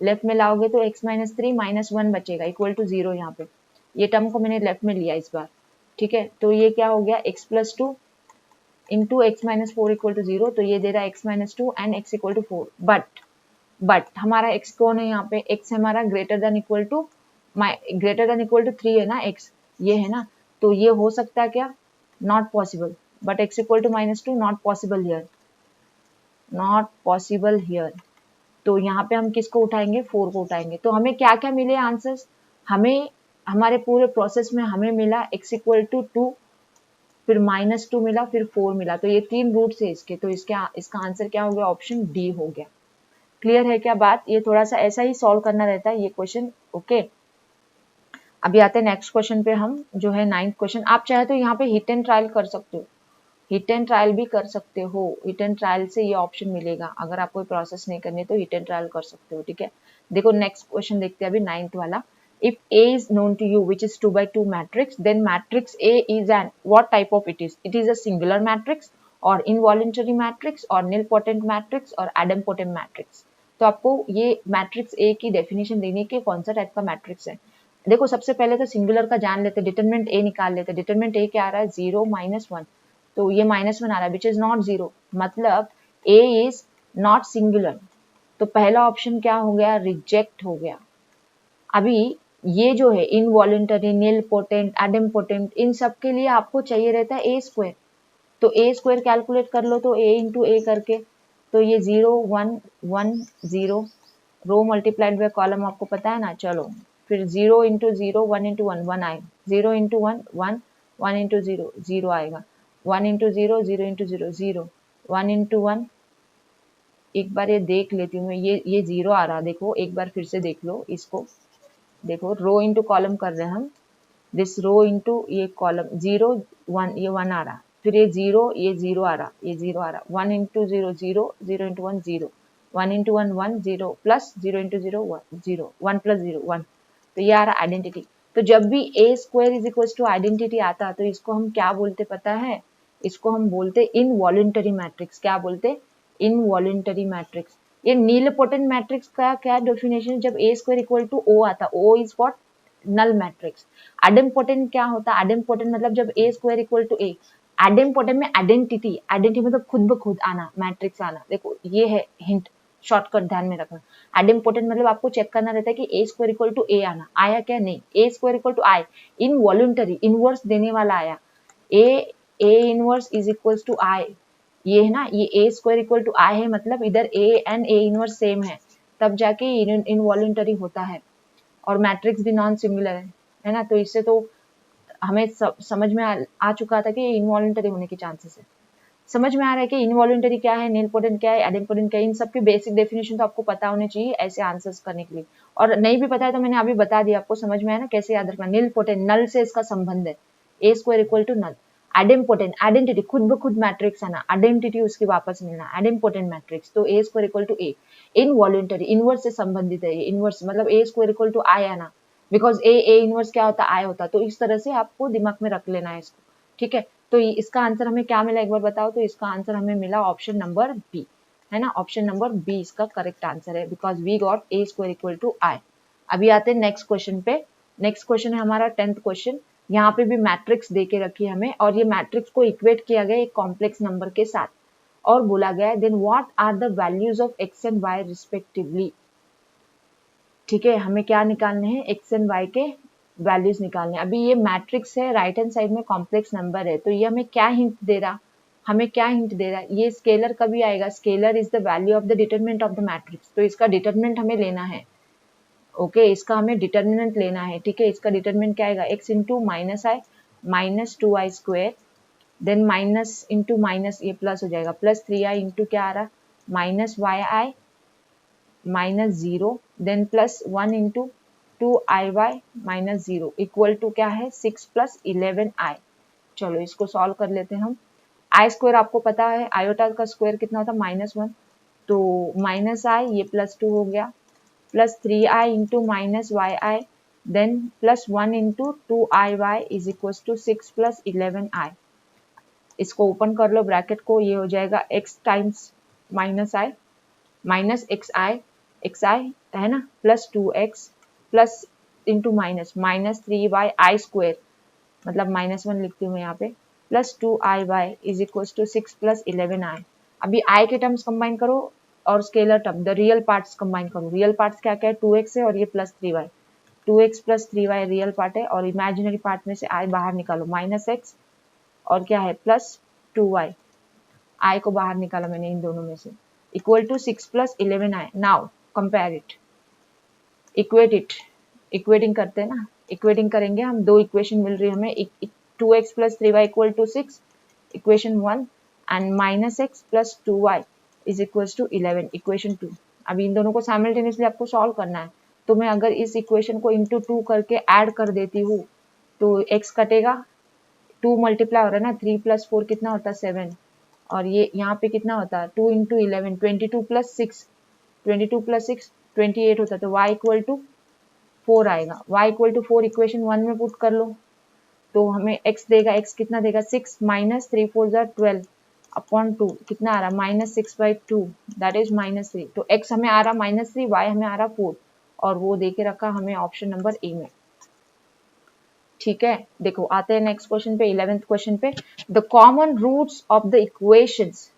लेफ्ट में लाओगे तो x - 3 -1 बचेगा इक्वल टू 0, यहाँ पे ये टर्म को मैंने लेफ्ट में लिया इस बार, ठीक है। तो ये क्या हो गया, x + 2 into x - 4 equal to 0, तो ये दे रहा है x - 2 and x equal to 4, but हमारा x कौन है यहाँ पे, x हमारा ग्रेटर देन इक्वल टू 3 है ना, x ये है ना, तो ये हो सकता है क्या, not possible, but x equal to -2 not possible here, not possible here, तो यहाँ पे हम किसको उठाएंगे, 4 को उठाएंगे। तो हमें क्या क्या मिले आंसर्स, हमें हमारे पूरे प्रोसेस में हमें मिला x इक्वल टू 2, फिर -2 मिला, फिर 4 मिला, तो ये 3 रूट्स है इसके, तो इसका आंसर क्या हो गया, ऑप्शन डी हो गया। क्लियर है क्या बात, ये थोड़ा सा ऐसा ही सॉल्व करना रहता है ये क्वेश्चन, ओके। अभी आते हैं नेक्स्ट क्वेश्चन पे हम, जो है 9th क्वेश्चन। आप चाहे तो यहाँ पे हिट एंड ट्रायल कर सकते हो, हिट एंड ट्रायल भी कर सकते हो, हिट एंड ट्रायल से ये ऑप्शन मिलेगा, अगर आप कोई प्रोसेस नहीं करनी तो हिट एंड ट्रायल कर सकते हो, ठीक है। देखो नेक्स्ट क्वेश्चन देखते हैं अभी 9th वाला। If A is known to you, which is 2x2 matrix, then matrix A is an what type of it is? It is a singular matrix or involuntary matrix or nilpotent matrix or idempotent matrix. तो आपको ये matrix A की definition देने के कौन सा type का matrix है। देखो सबसे पहले तो सिंगुलर का जान लेते, डिटरमिनेंट A निकाल लेते। डिटरमिनेंट A क्या आ रहा है, 0 -1, तो ये -1 आ रहा है, विच इज नॉट 0, मतलब A इज नॉट सिंगुलर, तो पहला ऑप्शन क्या हो गया, रिजेक्ट हो गया। अभी ये जो है इनवॉलेंटरी, निलपोटेंट, एडिमपोटेंट, इन सब के लिए आपको चाहिए रहता है A², तो A² कैलकुलेट कर लो, तो A इंटू A करके, तो ये 0 1 1 0, रो मल्टीप्लाइड बाय कॉलम आपको पता है ना, चलो फिर 0 इंटू 0 1 इंटू 1 1 आएगा, 0 इंटू 1 1 1 इंटू 0 0 आएगा, 1 इंटू 0 0 इंटू 0 0, 1 इंटू 1, एक बार ये देख लेती हूँ मैं, ये 0 आ रहा, देखो एक बार फिर से देख लो इसको, देखो रो इंटू कॉलम कर रहे हैं हम, दिस रो इंटू ये कॉलम, 0 1, ये 1 आ रहा, फिर ये 0 आ रहा, ये 0 आ रहा, 1 into 0 0, 0 into 1 0, 1 into 1 1 0 plus 0 into 0 1 0, 1 plus 0 1, तो ये आ रहा आइडेंटिटी। तो जब भी A² is equal to identity आता तो इसको हम क्या बोलते पता है, इसको हम बोलते इनवॉलेंटरी मैट्रिक्स। क्या बोलते, इनवॉलेंटरी मैट्रिक्स। ये नीलपोटेंट मैट्रिक्स का क्या डेफिनेशन, जब A² इक्वल टू O आता, O is what, null matrix. Idempotent क्या होता है, एडिमपोटेंट मतलब जब A² इक्वल टू A, एडिमपोटेंट में आइडेंटिटी, आइडेंटिटी मतलब खुद ब खुद आना, मैट्रिक्स आना, देखो ये है हिंट, शॉर्टकट ध्यान में रखना। एडिमपोटेंट मतलब आपको चेक करना रहता है कि A² इक्वल टू A आना, आया क्या, नहीं, A² equal to I, involuntary, inverse देने वाला आया, A inverse is equal to I, ये है ना, ये A² इक्वल टू I है, मतलब इधर A and A inverse same है, तब जाके इनवॉलंटरी होता है। और मैट्रिक्स भी नॉन सिंगुलर है ना, तो इससे तो हमें समझ में आ चुका था कि ये इनवॉलंटरी होने के चांसेस है। समझ में आ रहा है कि इनवॉलंटरी क्या है, नीलपोटेंट क्या है, एडेम्पोटेंट क्या है, इन सबकी बेसिक डेफिनेशन तो आपको पता होने चाहिए ऐसे आंसर्स करने के लिए। और नहीं भी पता है तो मैंने अभी बता दिया, आपको समझ में आया ना कैसे याद रखना। नीलपोटेंट, नल से इसका संबंध है, A square equal to null. Idempotent, identity, खुद ब खुद मैट्रिक्स आना, आइडेंटिटी उसकी वापस मिलना, एडेम्पोटेंट मैट्रिक्स, तो A square equal to A. Involuntary, inverse से संबंधित है, इनवर्स मतलब A square equal to I आना, बिकॉज ए इनवर्स क्या होता है, आई होता, तो इस तरह से आपको दिमाग में रख लेना है इसको, ठीक है। तो इसका आंसर हमें क्या मिला एक बार बताओ, तो इसका आंसर हमें मिला ऑप्शन नंबर बी, है ना, ऑप्शन नंबर बी इसका करेक्ट आंसर है, because we got A square equal to I. अभी आते हैं नेक्स्ट क्वेश्चन पे। नेक्स्ट क्वेश्चन है हमारा 10th क्वेश्चन। यहाँ पे भी मैट्रिक्स देके रखी है हमें, और ये मैट्रिक्स को इक्वेट किया गया एक कॉम्प्लेक्स नंबर के साथ, और बोला गया है then what are the values of x and y respectively. ठीक है, हमें क्या निकालने हैं, एक्स एंड वाई के वैल्यूज निकालने। अभी ये मैट्रिक्स है, राइट हैंड साइड में कॉम्प्लेक्स नंबर है, तो ये हमें क्या हिंट दे रहा, हमें क्या हिंट दे रहा है, ये स्केलर कभी आएगा, scalar is the value of the determinant of the matrix, तो इसका डिटरमिनेंट हमें लेना है। ओके, इसका हमें डिटरमिनेंट लेना है, ठीक है। इसका डिटरमिनेंट क्या आएगा, x into minus i minus 2i square, then minus into minus ये प्लस हो जाएगा, प्लस 3i इंटू क्या आ रहा, minus y i minus 0, then plus 1 into 2iy minus 0 equal to क्या है 6 प्लस 11i। चलो इसको सॉल्व कर लेते हैं हम। आई स्क्वायर आपको पता है, आयोटा का स्क्वायर कितना होता है -1, तो माइनस आई ये +2 हो गया, plus 3i into minus y i, then plus 1 into 2iy is equal to 6 plus 11i। इसको ओपन कर लो ब्रैकेट को, ये हो जाएगा x times minus i minus x i है ना, plus 2x plus into minus minus 3y i square, मतलब -1 लिखती हूँ यहाँ पे, plus 2iy is equal to 6 plus 11i। अभी i के टर्म्स कंबाइन करो और scalar term the real parts combine करो। रियल पार्ट्स क्या क्या है, 2x है और ये plus 3y, 2x plus 3y real part है, और इमेजिनरी पार्ट में से i बाहर निकालो, -x और क्या है प्लस 2y, i को बाहर निकाला मैंने इन दोनों में से, equal to 6 plus 11i। Now compare it, equate it, equating करते हैं ना, इक्वेटिंग करेंगे हम, दो इक्वेशन मिल रही है हमें, 2x plus 3y equal to 6 equation 1, and minus x plus 2y is equal to 11 equation 2। अभी इन दोनों को साइमल्टेनियसली आपको सॉल्व करना है, तो मैं अगर इस इक्वेशन को इंटू 2 करके ऐड कर देती हूँ तो x कटेगा, 2 मल्टीप्लाई हो रहा है ना, 3 प्लस 4 कितना होता है 7, और ये यहाँ पे कितना होता है 2 इंटू 11 22 प्लस 6 22 प्लस 6 28 होता है, तो y इक्वल टू 4 आएगा, y इक्वल टू 4 इक्वेशन 1 में पुट कर लो, तो हमें x देगा, x कितना देगा 6 माइनस 3 4 12 अपॉन 2 कितना आ रहा -6/2 दैट इज -3, तो x हमें आ रहा -3, y हमें आ रहा 4, और वो दे के रखा हमें ऑप्शन नंबर ए में। ठीक है, देखो आते हैं नेक्स्ट क्वेश्चन पे, 11th क्वेश्चन पे। The common roots of the equations.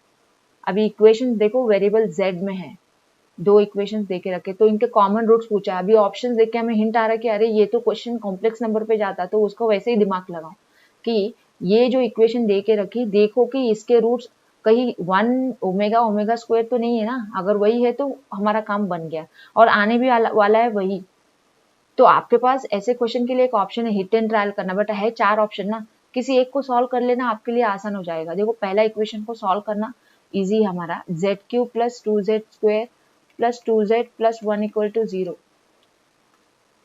अभी इक्वेशंस देखो वेरिएबल z में है, दो इक्वेशंस देके रखे, तो इनके कॉमन रूट्स पूछा है। अभी ऑप्शंस देख के हमें हिंट आ रहा है कि अरे ये तो क्वेश्चन कॉम्प्लेक्स नंबर पे जाता, तो उसको वैसे ही दिमाग लगाओ कि ये जो इक्वेशन दे के रखी, देखो कि इसके रूट्स कहीं 1 ओमेगा ओमेगा स्क्वायर तो नहीं है ना, अगर वही है तो हमारा काम बन गया, और आने भी वाला है वही। तो आपके पास ऐसे क्वेश्चन के लिए एक ऑप्शन है हिट एंड ट्रायल करना, बट है 4 ऑप्शन ना, किसी एक को सॉल्व कर लेना आपके लिए आसान हो जाएगा। देखो पहला इक्वेशन को सॉल्व करना इजी है हमारा, z³ plus 2z square plus 2z plus 1 equal to 0।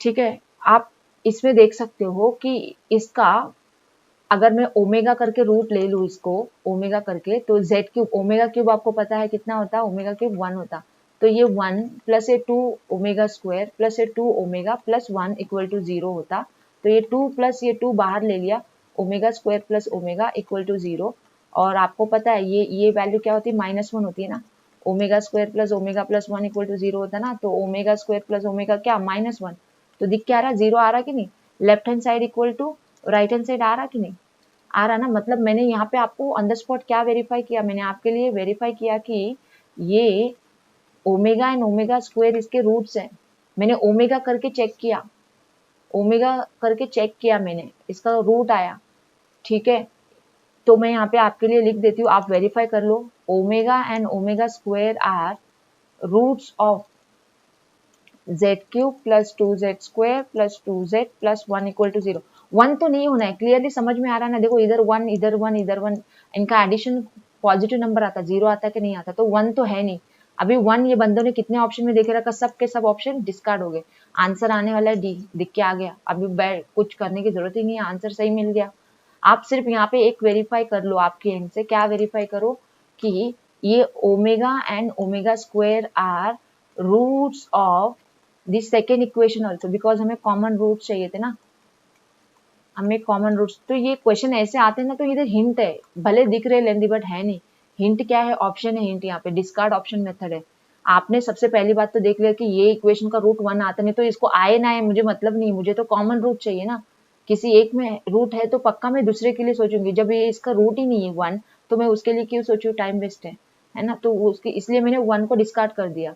ठीक है, आप इसमें देख सकते हो कि इसका अगर मैं ओमेगा करके रूट ले लूँ इसको ओमेगा करके, तो z³ ओमेगा क्यूब आपको पता है कितना होता है, ओमेगा क्यूब 1 होता, तो ये 1 प्लस ये 2 ओमेगा स्क्वायर प्लस ये 2 ओमेगा प्लस 1 इक्वल टू 0 होता, तो ये 2 प्लस ये 2 बाहर ले लिया, omega square plus omega equal to 0, और आपको पता है ये वैल्यू क्या होती है -1 होती है ना, omega square plus omega plus 1 equal to 0 होता ना, तो ओमेगा स्क्वायर प्लस ओमेगा क्या -1, तो दिख क्या रहा 0 आ रहा कि नहीं, left hand side equal to right hand side आ रहा कि नहीं आ रहा ना, मतलब मैंने यहाँ पे आपको ऑन द स्पॉट क्या वेरीफाई किया, मैंने आपके लिए वेरीफाई किया कि ये ओमेगा एंड ओमेगा स्क्वायर इसके रूट्स हैं, मैंने ओमेगा करके चेक किया, ओमेगा करके चेक किया मैंने, इसका रूट आया। ठीक है, तो मैं यहाँ पे आपके लिए लिख देती हूँ, आप वेरीफाई कर लो, omega and omega square are roots of z cube plus 2z square plus 2z plus 1 equal to 0। 1 तो नहीं होना है, क्लियरली समझ में आ रहा है ना। देखो इधर 1 इधर 1 इधर 1, इनका एडिशन पॉजिटिव नंबर आता, 0 आता कि नहीं आता, तो 1 तो है नहीं। अभी 1 ये बंदों ने कितने ऑप्शन में देखे रखा, सब के सब ऑप्शन डिस्कार्ड हो गए। आंसर आने वाला है डी, दिख के आ गया। अभी कुछ करने की जरूरत ही नहीं है, आंसर सही मिल गया। आप सिर्फ यहाँ पे एक वेरीफाई कर लो आपके एंड से। क्या वेरीफाई करो कि ये omega and omega square are roots of this second equation also, because हमें कॉमन रूट्स चाहिए थे ना, हमें कॉमन रूट्स। तो ये क्वेश्चन ऐसे आते हैं ना, तो इधर हिंट है, भले दिख रहे लेंदी बट है नहीं। हिंट क्या है, ऑप्शन है हिंट, यहाँ पे डिस्कार्ड ऑप्शन मेथड है। आपने सबसे पहली बात तो देख लिया कि ये इक्वेशन का रूट 1 आता नहीं, तो इसको आए ना आए मुझे मतलब नहीं, मुझे तो कॉमन रूट चाहिए ना। किसी एक में रूट है तो पक्का मैं दूसरे के लिए सोचूंगी। जब ये इसका रूट ही नहीं है 1, तो मैं उसके लिए क्यों सोचूं, टाइम वेस्ट है ना। तो उसके इसलिए मैंने 1 को डिस्कार्ड कर दिया।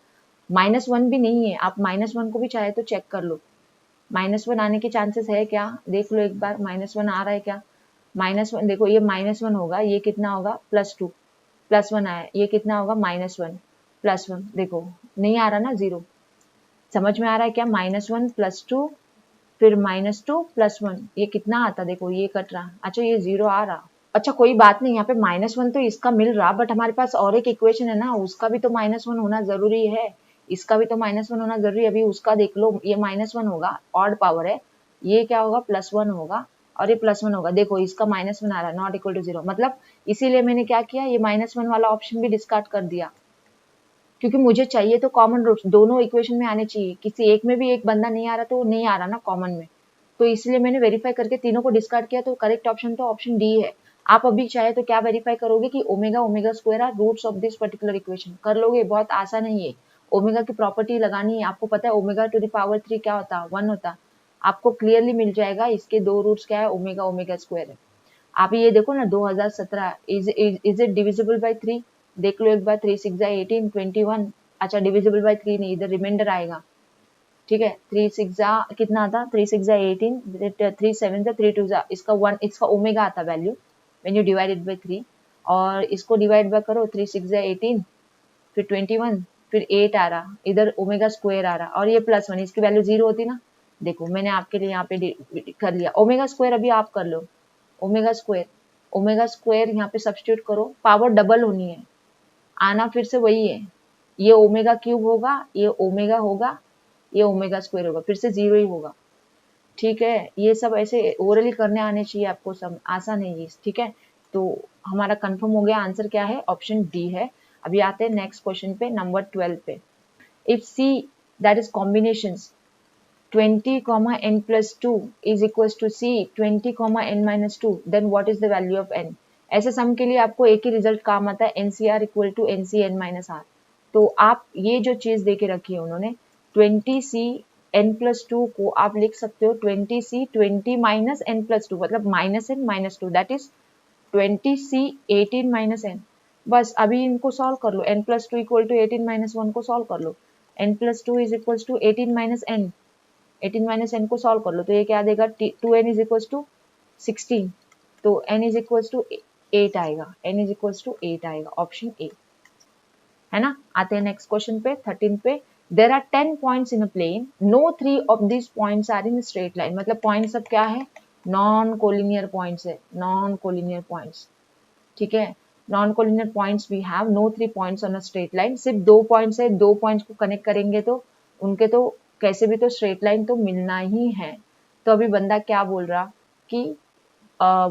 -1 भी नहीं है, आप -1 को भी चाहे तो चेक कर लो। -1 आने के चांसेस है क्या, देख लो एक बार, -1 आ रहा है क्या। -1 देखो, ये -1 होगा, ये कितना होगा +2, +1 आया, ये कितना होगा -1 +1, देखो नहीं आ रहा ना 0। समझ में आ रहा है क्या, -1 +2 फिर -2 +1, ये कितना आता, देखो ये कट रहा। अच्छा ये 0 आ रहा। अच्छा कोई बात नहीं, यहाँ पे -1 तो इसका मिल रहा, बट हमारे पास और एक इक्वेशन है ना, उसका भी तो -1 होना जरूरी है, इसका भी तो -1 होना जरूरी है। अभी उसका देख लो, ये -1 होगा, ऑड पावर है, ये क्या होगा +1 होगा, और ये +1 होगा। देखो इसका -1 आ रहा है, नॉट इक्वल टू 0, मतलब इसीलिए मैंने क्या किया, ये -1 वाला ऑप्शन भी डिस्कार्ड कर दिया, क्योंकि मुझे चाहिए तो कॉमन रूट्स दोनों इक्वेशन में आने चाहिए। किसी एक में भी एक बंदा नहीं आ रहा तो वो नहीं आ रहा ना कॉमन में, तो इसलिए मैंने वेरीफाई करके तीनों को डिस्कार्ड किया। तो करेक्ट ऑप्शन तो ऑप्शन डी है। आप अभी चाहे तो क्या वेरीफाई करोगे कि omega omega square are roots of this particular equation, कर लोगे, बहुत आसान है ये। ओमेगा की प्रॉपर्टी लगानी है, आपको पता है ओमेगा टू द पावर 3 क्या होता, 1 होता, आपको क्लियरली मिल जाएगा। इसके दो रूट्स क्या है, ओमेगा ओमेगा स्क्वायर है। आप ये देखो ना 2017 इज इट डिविजिबल बाय 3, देख लो एक बार, 3 6 18 21। अच्छा डिविजिबल बाय 3 नहीं, इधर रिमाइंडर आएगा, ठीक है। 3 6 कितना आता, 3 6 18, 3 7 3 2 इसका 1, इसका ओमेगा आता value when you divided by 3, और इसको डिवाइड बाय करो, 3 6 18 फिर 21 फिर 8 आ रहा, इधर ओमेगा स्क्वायर आ रहा, और ये +1, इसकी वैल्यू 0 होती ना। देखो मैंने आपके लिए यहाँ पे कर लिया ओमेगा स्क्वायर, अभी आप कर लो ओमेगा स्क्वायर यहाँ पे सब्स्टिट्यूट करो, पावर डबल होनी है, आना फिर से वही है, ये ओमेगा क्यूब होगा, ये ओमेगा होगा, ये ओमेगा स्क्वायर होगा, फिर से 0 ही होगा, ठीक है। ये सब ऐसे ओरली करने आने चाहिए आपको, सब आसान है ये, ठीक है। तो हमारा कंफर्म हो गया, आंसर क्या है, ऑप्शन डी है। अभी आते हैं नेक्स्ट क्वेश्चन पे, नंबर 12 पे। If see that is combinations 20, n plus 2 is equals to c 20, n minus 2, then what is the value of n। ऐसे सम के लिए आपको एक ही रिजल्ट काम आता है, NCR equal to NCn minus r. तो आप ये जो चीज दे के रखी है उन्होंने, 20c n plus 2 को आप लिख सकते हो 20c 20 माइनस n plus 2, मतलब -n minus 2, that is 20c 18 minus n। बस अभी इनको सॉल्व कर लो, n plus 2 equal to 18 minus 1 को सॉल्व कर लो, n plus 2 is equal to 18 minus n, 18 minus n को सॉल्व कर लो, तो ये क्या देगा, 2n इज इक्वल टू 16, तो n इज इक्वल टू 8 आएगा, n इज इक्वल टू 8 आएगा, ऑप्शन ए है ना। आते हैं नेक्स्ट क्वेश्चन पे, 13 पे। There are 10 points in a plane, no 3 of this points are in straight line, मतलब पॉइंट सब क्या है, नॉन कोलिनियर पॉइंट्स है, नॉन कोलिनियर पॉइंट्स, ठीक है। Non collinear points we have, no 3 points on a straight line, सिर्फ 2 points है, 2 points को कनेक्ट करेंगे तो उनके तो कैसे भी तो स्ट्रेट लाइन तो मिलना ही है। तो अभी बंदा क्या बोल रहा कि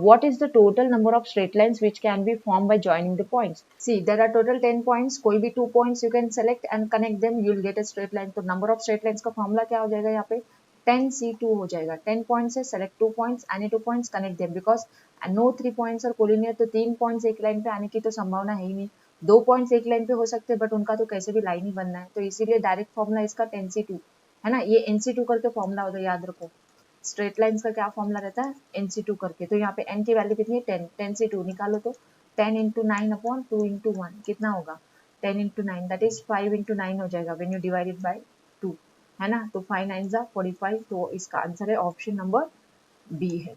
what is the total number of straight lines which can be formed by joining the points। See there are total 10 points, कोई भी 2 points you can select and connect them, you will get a straight line। तो number of straight lines का formula क्या हो जाएगा यहाँ पे, 10c2 हो जाएगा। 10 points है, select 2 points, any 2 points connect them, because no 3 points और कोलिनियर, तो 3 points एक लाइन पे आने की तो संभावना है ही नहीं। 2 points एक लाइन पे हो सकते हैं, बट उनका तो कैसे भी लाइन ही बनना है, तो इसीलिए डायरेक्ट फॉर्मूला इसका 10c2 है ना। ये NC2 करके फॉर्मूला होता है, याद रखो। स्ट्रेट लाइंस का क्या फॉर्मूला रहता है, NC2 करके। तो यहाँ पे n की वैल्यू कितनी है, 10, 10c2 निकालो तो 10 इंटू 9 अपॉन 2 इंटू 1 कितना होगा, 10 इंटू 9 दैट इज 5 इंटू 9 हो जाएगा व्हेन यू डिवाइडेड बाय 2, है ना। तो 5 9 जा 45, तो इसका आंसर है ऑप्शन नंबर बी है,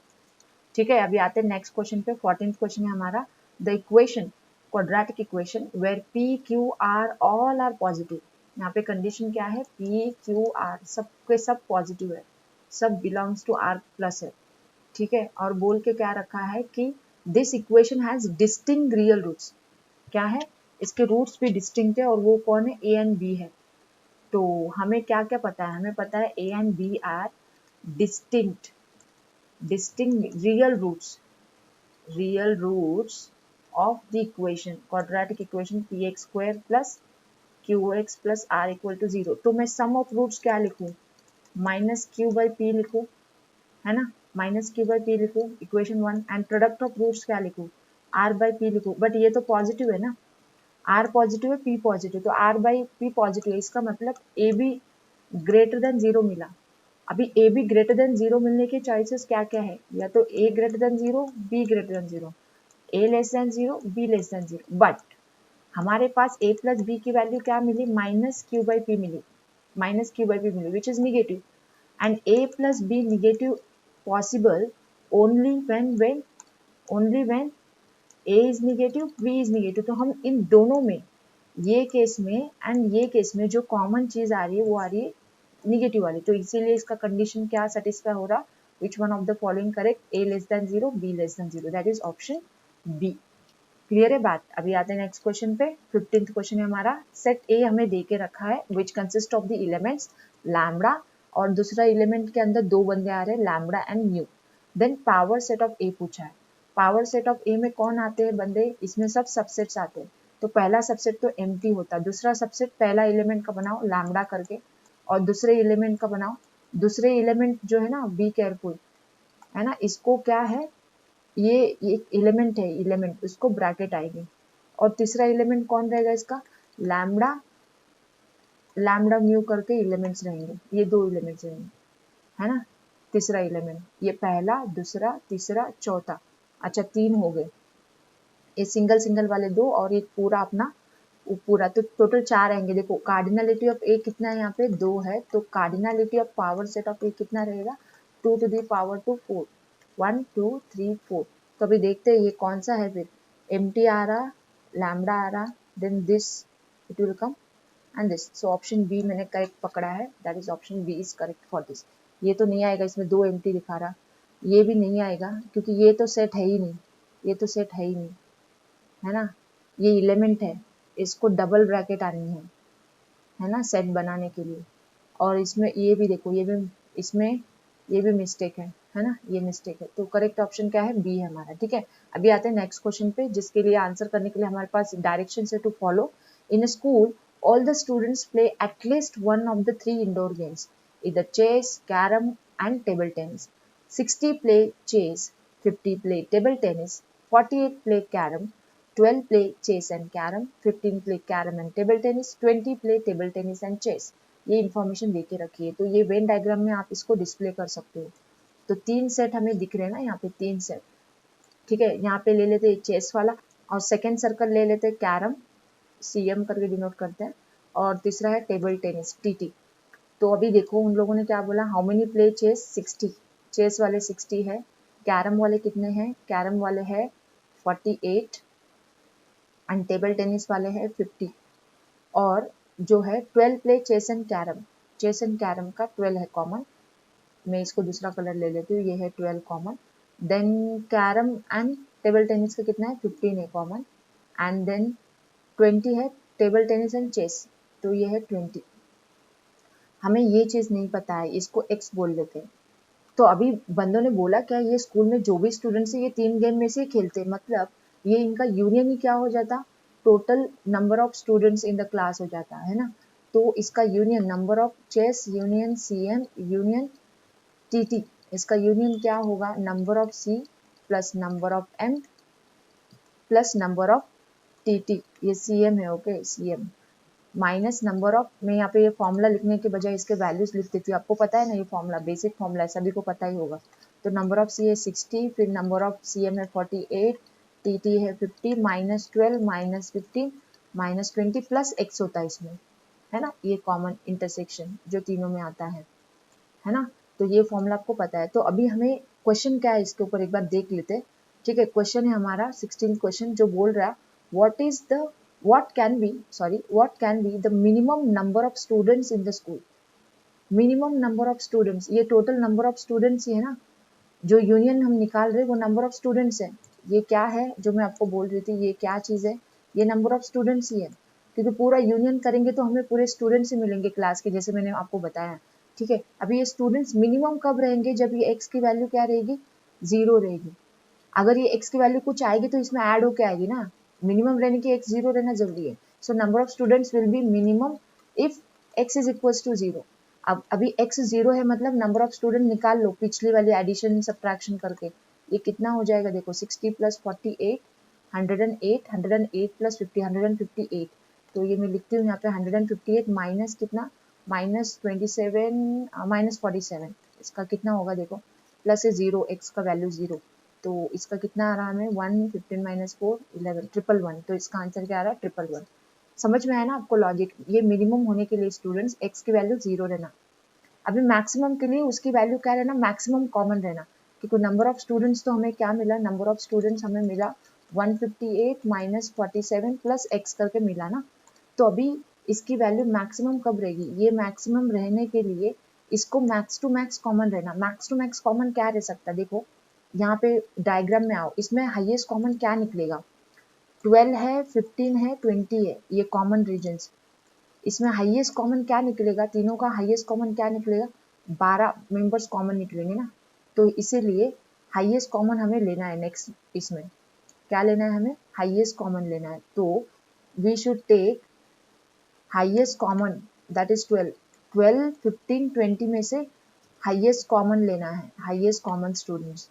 ठीक है। अभी आते हैं नेक्स्ट क्वेश्चन पे, 14th क्वेश्चन है हमारा। The equation, quadratic equation where p q r all are positive, यहाँ पे कंडीशन क्या है, P Q R सबके सब पॉजिटिव है, सब बिलोंग्स टू R प्लस है, ठीक है। और बोल के क्या रखा है कि this equation has distinct real roots, क्या है, इसके रूट्स भी डिस्टिंक्ट है, और वो कौन है, A एंड B है। तो हमें क्या क्या पता है, हमें पता है A and B are distinct real roots of the equation, quadratic equation px square plus qx plus r equal to 0। तो मैं सम ऑफ रूट्स क्या लिखूं, माइनस क्यू बाई पी लिखूं, है ना, माइनस क्यू बाई पी लिखूं equation 1, and product of roots क्या लिखूं, r बाई पी लिखूं। बट ये तो पॉजिटिव है ना, r पॉजिटिव है, p पॉजिटिव, तो r बाई p पॉजिटिव है, इसका मतलब a b ग्रेटर देन 0 मिला। अभी a b ग्रेटर देन 0 मिलने के चॉइसेस क्या क्या है, या तो a greater than 0, b greater than 0, a less than 0, b less than 0। But हमारे पास a प्लस b की वैल्यू क्या मिली, माइनस क्यू बाई पी मिली, माइनस क्यू बाई पी मिली which is negative, and a plus b negative possible only when a is negative, b is negative। तो हम इन दोनों में, ये केस में एंड ये केस में जो कॉमन चीज आ रही है वो आ रही है निगेटिव वाली, तो इसीलिए इसका कंडीशन क्या सेटिस्फाई हो रहा, which one of the following correct, a less than 0, b less than 0, that is option b। Clear है बात। अभी आते हैं नेक्स्ट क्वेश्चन पे। 15th क्वेश्चन है हमारा, सेट ए हमें दे के रखा है which consist of the elements lambda, और दूसरा एलिमेंट के अंदर दो बंदे आ रहे हैं lambda and mu. Then power set of A पूछा है, पावर सेट ऑफ ए में कौन आते हैं बंदे, इसमें सब सबसेट्स आते हैं। तो पहला सबसेट तो एम्प्टी होता है, दूसरा सबसेट पहला एलिमेंट का बनाओ लैम्बडा करके, और दूसरे एलिमेंट का बनाओ, दूसरे एलिमेंट जो है ना, बी केयरफुल, है ना, इसको क्या है, ये एक एलिमेंट है, एलिमेंट उसको ब्रैकेट आएगी, और तीसरा एलिमेंट कौन रहेगा इसका, लैम्बडा, लैम्बडा म्यू करके एलिमेंट्स रहेंगे, ये दो एलिमेंट्स रहेंगे, है ना। तीसरा एलिमेंट, ये पहला, दूसरा, तीसरा, चौथा, अच्छा 3 हो गए, ये सिंगल सिंगल वाले 2, और ये पूरा अपना पूरा, तो टोटल 4 आएंगे। देखो कार्डिनलिटी ऑफ ए कितना है, यहाँ पे 2 है, तो cardinality of power set of A कितना रहेगा, 2 to the power 2 4, 1 2 3 4। तो अभी देखते हैं ये कौन सा है, फिर एम्प्टी आ रहा, लैम्बडा आ रहा, then this it will come and this. So option B मैंने करेक्ट पकड़ा है, that is option B is correct for this. ये तो नहीं आएगा, इसमें 2 एम्प्टी दिखा रहा, ये भी नहीं आएगा क्योंकि ये तो सेट है ही नहीं, ये तो सेट है ही नहीं, है ना, ये एलिमेंट है, इसको डबल ब्रैकेट आनी है ना सेट बनाने के लिए। और इसमें ये भी देखो, ये भी इसमें ये भी मिस्टेक है ना, ये मिस्टेक है। तो करेक्ट ऑप्शन क्या है, बी है हमारा, ठीक है। अभी आते हैं नेक्स्ट क्वेश्चन पे, जिसके लिए आंसर करने के लिए हमारे पास डायरेक्शन है to follow. In a school all the students play at least one of the 3 indoor games, इधर chess, carrom and table tennis. 60 play chess, 50 play table tennis, 48 play carom, 12 play chess and carom, 15 play carom and table tennis, 20 play table tennis and chess। ये information दे के रखी है, तो ये Venn diagram में आप इसको डिस्प्ले कर सकते हो। तो 3 सेट हमें दिख रहे हैं ना यहाँ पे, 3 सेट, ठीक है। यहाँ पे ले लेते हैं चेस वाला, और सेकेंड सर्कल ले लेते हैं कैरम, CM करके डिनोट करते हैं, और तीसरा है टेबल टेनिस, TT। तो अभी देखो उन लोगों ने क्या बोला, how many play chess, 60, chess वाले 60 है, कैरम वाले कितने हैं, कैरम वाले है 48, एंड टेबल टेनिस वाले है 50, और जो है 12 play chess and carrom, chess and carrom का 12 है कॉमन, मैं इसको दूसरा कलर ले लेती हूँ, ये है 12 common. Then carrom and table tennis का कितना है, 15 है कॉमन, एंड देन 20 है टेबल टेनिस एंड चेस, तो ये है 20। हमें ये चीज़ नहीं पता है, इसको x बोल लेते हैं। तो अभी बंदों ने बोला क्या, ये स्कूल में जो भी स्टूडेंट्स है ये 3 गेम में से खेलते हैं, मतलब ये इनका यूनियन ही क्या हो जाता, total number of students in the class हो जाता है ना। तो इसका union number of chess union CM union TT, इसका यूनियन क्या होगा, number of C plus number of M plus number of TT, ये CM है, okay CM minus number of, मैं यहाँ पे ये फॉर्मूला लिखने के बजाय इसके वैल्यूज लिख देती हूँ, आपको पता है ना ये फॉर्मूला, बेसिक फॉर्मूला है, सभी को पता ही होगा। तो नंबर ऑफ C है 60, फिर नंबर ऑफ CM है 48, TT है 50, minus 12 minus 15 minus 20 plus x होता है इसमें, है ना, ये कॉमन इंटरसेक्शन जो तीनों में आता है ना। तो ये फॉर्मूला आपको पता है। तो अभी हमें क्वेश्चन क्या है इसके ऊपर एक बार देख लेते हैं, ठीक है। क्वेश्चन है हमारा 16 क्वेश्चन, जो बोल रहा है what is the what can be the minimum number of students in the school. Minimum number of students, ये टोटल नंबर ऑफ स्टूडेंट्स ही है ना, जो यूनियन हम निकाल रहे हैं वो नंबर ऑफ स्टूडेंट्स है। ये क्या है जो मैं आपको बोल रही थी, ये क्या चीज़ है, ये नंबर ऑफ स्टूडेंट्स ही है, क्योंकि पूरा यूनियन करेंगे तो हमें पूरे स्टूडेंट्स ही मिलेंगे क्लास के, जैसे मैंने आपको बताया। ठीक है, अभी ये स्टूडेंट्स मिनिमम कब रहेंगे, जब ये एक्स की वैल्यू क्या रहेगी, 0 रहेगी। अगर ये एक्स की वैल्यू कुछ आएगी तो इसमें ऐड होके आएगी ना, मिनिमम रहने की एक्स 0 रहना जरूरी है। So number of students will be minimum if X is equals to 0। अब अभी x 0 है, मतलब नंबर ऑफ स्टूडेंट निकाल लो पिछली वाली एडिशन सब्ट्रैक्शन करके। ये कितना हो जाएगा देखो, 60 प्लस 48 108, 108 प्लस 50 158। तो ये मैं लिखती हूँ यहाँ पे 158 माइनस कितना, माइनस 27 माइनस 47। इसका कितना होगा देखो, प्लस है 0, x का वैल्यू 0, तो इसका कितना आ रहा है हमें 1, 15 माइनस 4 11, 111। तो इसका आंसर क्या आ रहा है 111। समझ में आया ना आपको लॉजिक, ये मिनिमम होने के लिए स्टूडेंट्स x की वैल्यू 0 रहना। अभी मैक्सिमम के लिए उसकी वैल्यू क्या रहना, मैक्सिमम कॉमन रहना, क्योंकि नंबर ऑफ स्टूडेंट्स तो हमें क्या मिला, नंबर ऑफ स्टूडेंट्स हमें मिला 158 माइनस 47 प्लस x करके मिला ना। तो अभी इसकी वैल्यू मैक्सिमम कब रहेगी, ये मैक्सिमम रहने के लिए इसको मैक्स टू मैक्स कॉमन रहना। मैक्स टू मैक्स कॉमन क्या रह सकता है, देखो यहाँ पे डायग्राम में आओ, इसमें हाईएस्ट कॉमन क्या निकलेगा, 12 है, 15 है, 20 है, ये कॉमन रीजन्स। इसमें हाईएस्ट कॉमन क्या निकलेगा, तीनों का हाईएस्ट कॉमन क्या निकलेगा, 12 मेंबर्स कॉमन निकलेंगे ना। तो इसीलिए हाईएस्ट कॉमन हमें लेना है। नेक्स्ट इसमें क्या लेना है, हमें हाईएस्ट कॉमन लेना है। तो we should take highest common, that is 12, 15 20 में से हाईएस्ट कॉमन लेना है, हाईएस्ट कॉमन स्टूडेंट्स।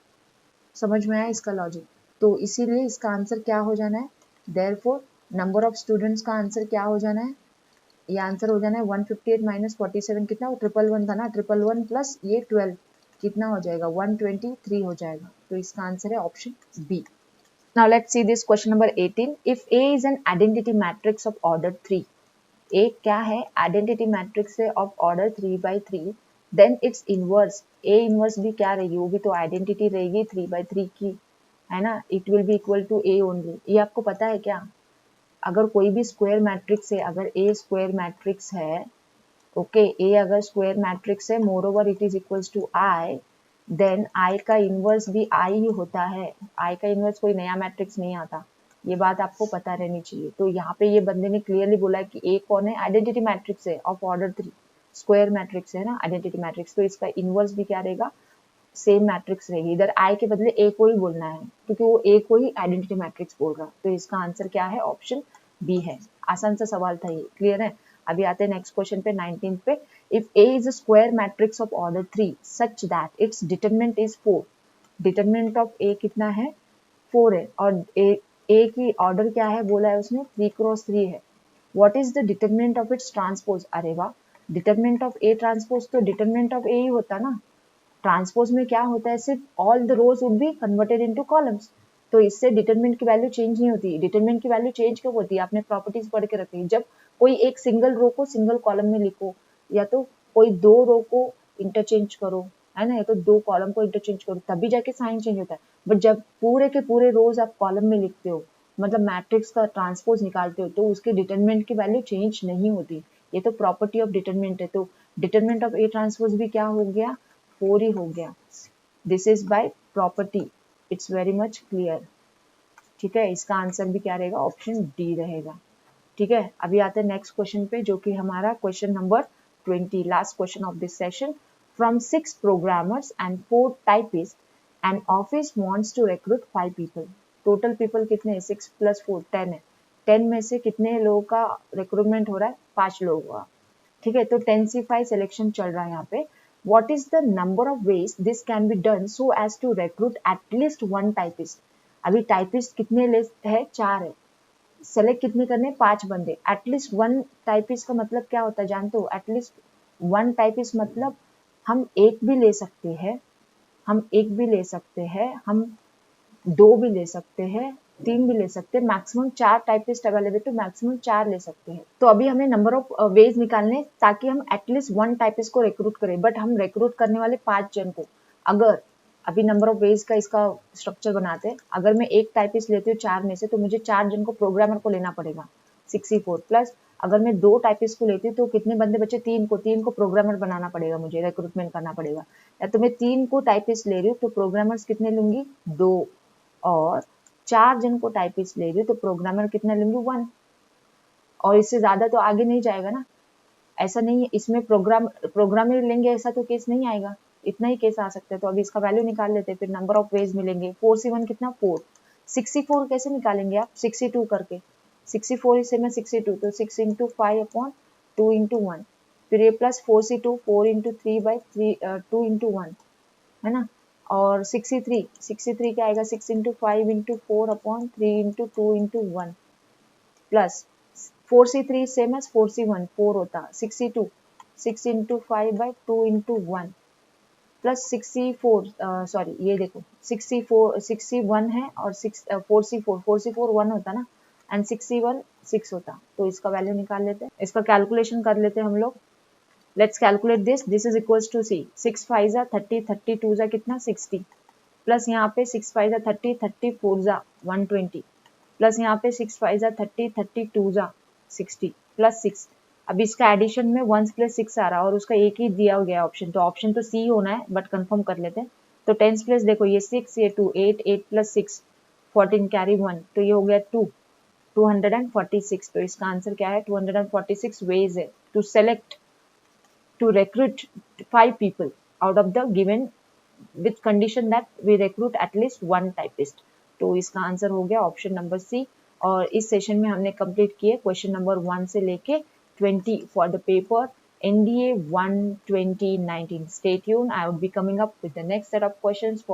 समझ में आया इसका लॉजिक। तो इसीलिए इसका आंसर क्या हो जाना है, देयरफॉर नंबर ऑफ स्टूडेंट्स का आंसर क्या हो जाना है, ये आंसर हो जाना है 158 माइनस 47 कितना, वो 111 था ना, 111 प्लस ये 12 कितना हो जाएगा 123 हो जाएगा। तो इसका आंसर है option B. Now let's see this question number 18। If A is an identity matrix of order 3, A क्या है, आइडेंटिटी मैट्रिक्स है of order 3/3, then its inverse, A inverse भी क्या रहेगी, वो भी तो आइडेंटिटी रहेगी 3/3 की, है ना, it will be equal to A only. ये आपको पता है क्या, अगर कोई भी स्क्वायर मैट्रिक्स है, अगर ए स्क्वायर मैट्रिक्स है, ओके, ए अगर स्क्वायर मैट्रिक्स है, moreover it is equals to I, then I का इनवर्स भी आई ही होता है। आई का इनवर्स कोई नया मैट्रिक्स नहीं आता, ये बात आपको पता रहनी चाहिए। तो यहाँ पे ये बंदे ने क्लियरली बोला है कि ए कौन है, आइडेंटिटी मैट्रिक्स है ऑफ ऑर्डर 3, स्क्वायर मैट्रिक्स है ना आइडेंटिटी मैट्रिक्स, तो इसका इनवर्स भी क्या रहेगा, सेम मैट्रिक्स रहेगी। इधर आई के बदले ए को ही बोलना है, क्योंकि वो ए को ही आइडेंटिटी मैट्रिक्स बोल रहा है। तो इसका आंसर क्या है, ऑप्शन बी है। आसान सा सवाल था ये, क्लियर है। अभी आते हैं नेक्स्ट क्वेश्चन पे, 19 पे। If A is a square matrix of order 3 such that its determinant is 4, determinant of A कितना है, 4 है, और ए की ऑर्डर क्या है बोला है उसने, 3x3 है। What is the determinant of its transpose, अरे वाह, डिटरमिनेंट ऑफ ए ट्रांसपोज तो डिटरमिनेंट ऑफ ए ही होता ना। ट्रांसपोज में क्या होता है, सिर्फ all the rows would be converted into columns, तो इससे डिटरमिनेंट की वैल्यू चेंज नहीं होती। डिटरमिनेंट की वैल्यू चेंज कब होती है, आपने प्रॉपर्टीज पढ़ के रखी है, जब कोई एक सिंगल रो को सिंगल कॉलम में लिखो, या तो कोई दो रो को इंटरचेंज करो, है ना, या तो दो कॉलम को इंटरचेंज करो, तभी जाके साइन चेंज होता है। बट जब पूरे के पूरे रोज आप कॉलम में लिखते हो, मतलब मैट्रिक्स का ट्रांसपोज निकालते हो, तो उसके डिटरमिनेंट की वैल्यू चेंज नहीं होती। ये तो प्रॉपर्टी ऑफ डिटरमिनेंट है। तो डिटरमिनेंट ऑफ ए ट्रांसपोज भी क्या हो गया, 4 ही हो गया। This is by property, it's very much clear. ठीक है, इसका आंसर भी क्या रहेगा, ऑप्शन डी रहेगा। ठीक है, अभी आते हैं नेक्स्ट क्वेश्चन पे, जो कि हमारा question number 20, last question of this session. From 6 programmers and 4 typist and office wants to recruit 5 people. Total people कितने हैं, 6 + 4 10 है। 10 में से कितने लोगों का रिक्रूटमेंट हो रहा है, 5 लोगों का। ठीक है, तो 10C5 सिलेक्शन चल रहा है यहाँ पे। What is the number of ways this can be done so as to recruit at least 1 typist? अभी टाइपिस्ट कितने ले है, 4 है। सेलेक्ट कितने करने, 5 बंदे। एटलीस्ट 1 टाइपिस्ट का मतलब क्या होता है जानते हो, एटलीस्ट 1 टाइपिस्ट मतलब हम एक भी ले सकते हैं, हम एक भी ले सकते हैं, हम 2 भी ले सकते हैं, 3 भी ले सकते हैं, मैक्सिमम 4 टाइपिस्ट अवेलेबल, तो मैक्सिमम 4 ले सकते हैं। तो अभी हमें नंबर ऑफ वेज निकालने, ताकि हम एटलीस्ट 1 टाइपिस्ट को रिक्रूट करें, बट हम रिक्रूट करने वाले 5 जन को। अगर अभी नंबर ऑफ वेज का इसका स्ट्रक्चर बनाते हैं, अगर मैं एक टाइपिस्ट लेती हूँ 4 में से, तो मुझे 4 जन को प्रोग्रामर को लेना पड़ेगा। 64 प्लस अगर मैं 2 टाइपिस्ट को लेती हूँ तो कितने बंदे बचे, 3 को प्रोग्रामर बनाना पड़ेगा, मुझे रिक्रूटमेंट करना पड़ेगा। या तो मैं 3 को टाइपिस्ट ले रही हूँ तो प्रोग्रामर्स कितने लूंगी, 2, और 4 जन को टाइपिस्ट ले रही हूँ तो प्रोग्रामर कितना लूंगी, 1, और इससे ज्यादा तो आगे नहीं जाएगा ना। ऐसा नहीं है इसमें प्रोग्रामर लेंगे ऐसा तो केस नहीं आएगा, इतना ही केस आ सकता है। तो अभी इसका वैल्यू निकाल लेते हैं, फिर नंबर ऑफ वेज मिलेंगे। 4C1 कितना, 4। 64 कैसे निकालेंगे आप, 62 करके, 64 से में 62 तो 6 इंटू 5 अपॉन 2 इंटू 1, फिर ये plus 4C2 4 into 3 by 2 into 1 है ना। और 63 क्या आएगा, 6 into 5 into 4 upon 3 into 2 into 1 plus 4C3 same as 4C1 4 होता, 62 6 into 5 by 2 into 1 plus 64 sorry ये देखो 61 है और 4C4 1 होता ना, एंड 61 6 होता। तो इसका वैल्यू निकाल लेते हैं, इसका कैलकुलेशन कर लेते हैं हम लोग। Let's calculate this is equals to C, 6 5 जा 30 30 2 जा कितना 60 प्लस यहाँ पे 6 5 जा 30 30 4 जा 120 प्लस यहाँ पे 6 5 जा 30 30 2 जा 60 प्लस 6। अब इसका एडिशन में 1 प्लस 6 आ रहा है और उसका एक ही दिया गया ऑप्शन, तो ऑप्शन तो सी होना है बट कंफर्म कर लेते हैं। तो 10 प्लस देखो ये 6 ये 2 8 प्लस 6 14 कैरी 1 तो ये हो गया 246। तो इसका आंसर क्या है, 246 वेज है to select to recruit 5 people out of the given with condition that we recruit at least 1 typist। तो इसका आंसर हो गया ऑप्शन नंबर सी। और इस सेशन में हमने कंप्लीट किए क्वेश्चन नंबर 1 से लेके 20 for the paper NDA 1 2019। Stay tuned, I would be coming up with the next set of questions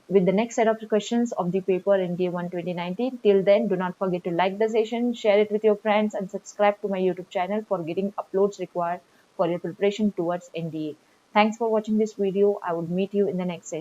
with the next set of questions of the paper NDA 1 2019. Till then, do not forget to like the session, share it with your friends, and subscribe to my YouTube channel for getting uploads required for your preparation towards NDA. Thanks for watching this video. I would meet you in the next session.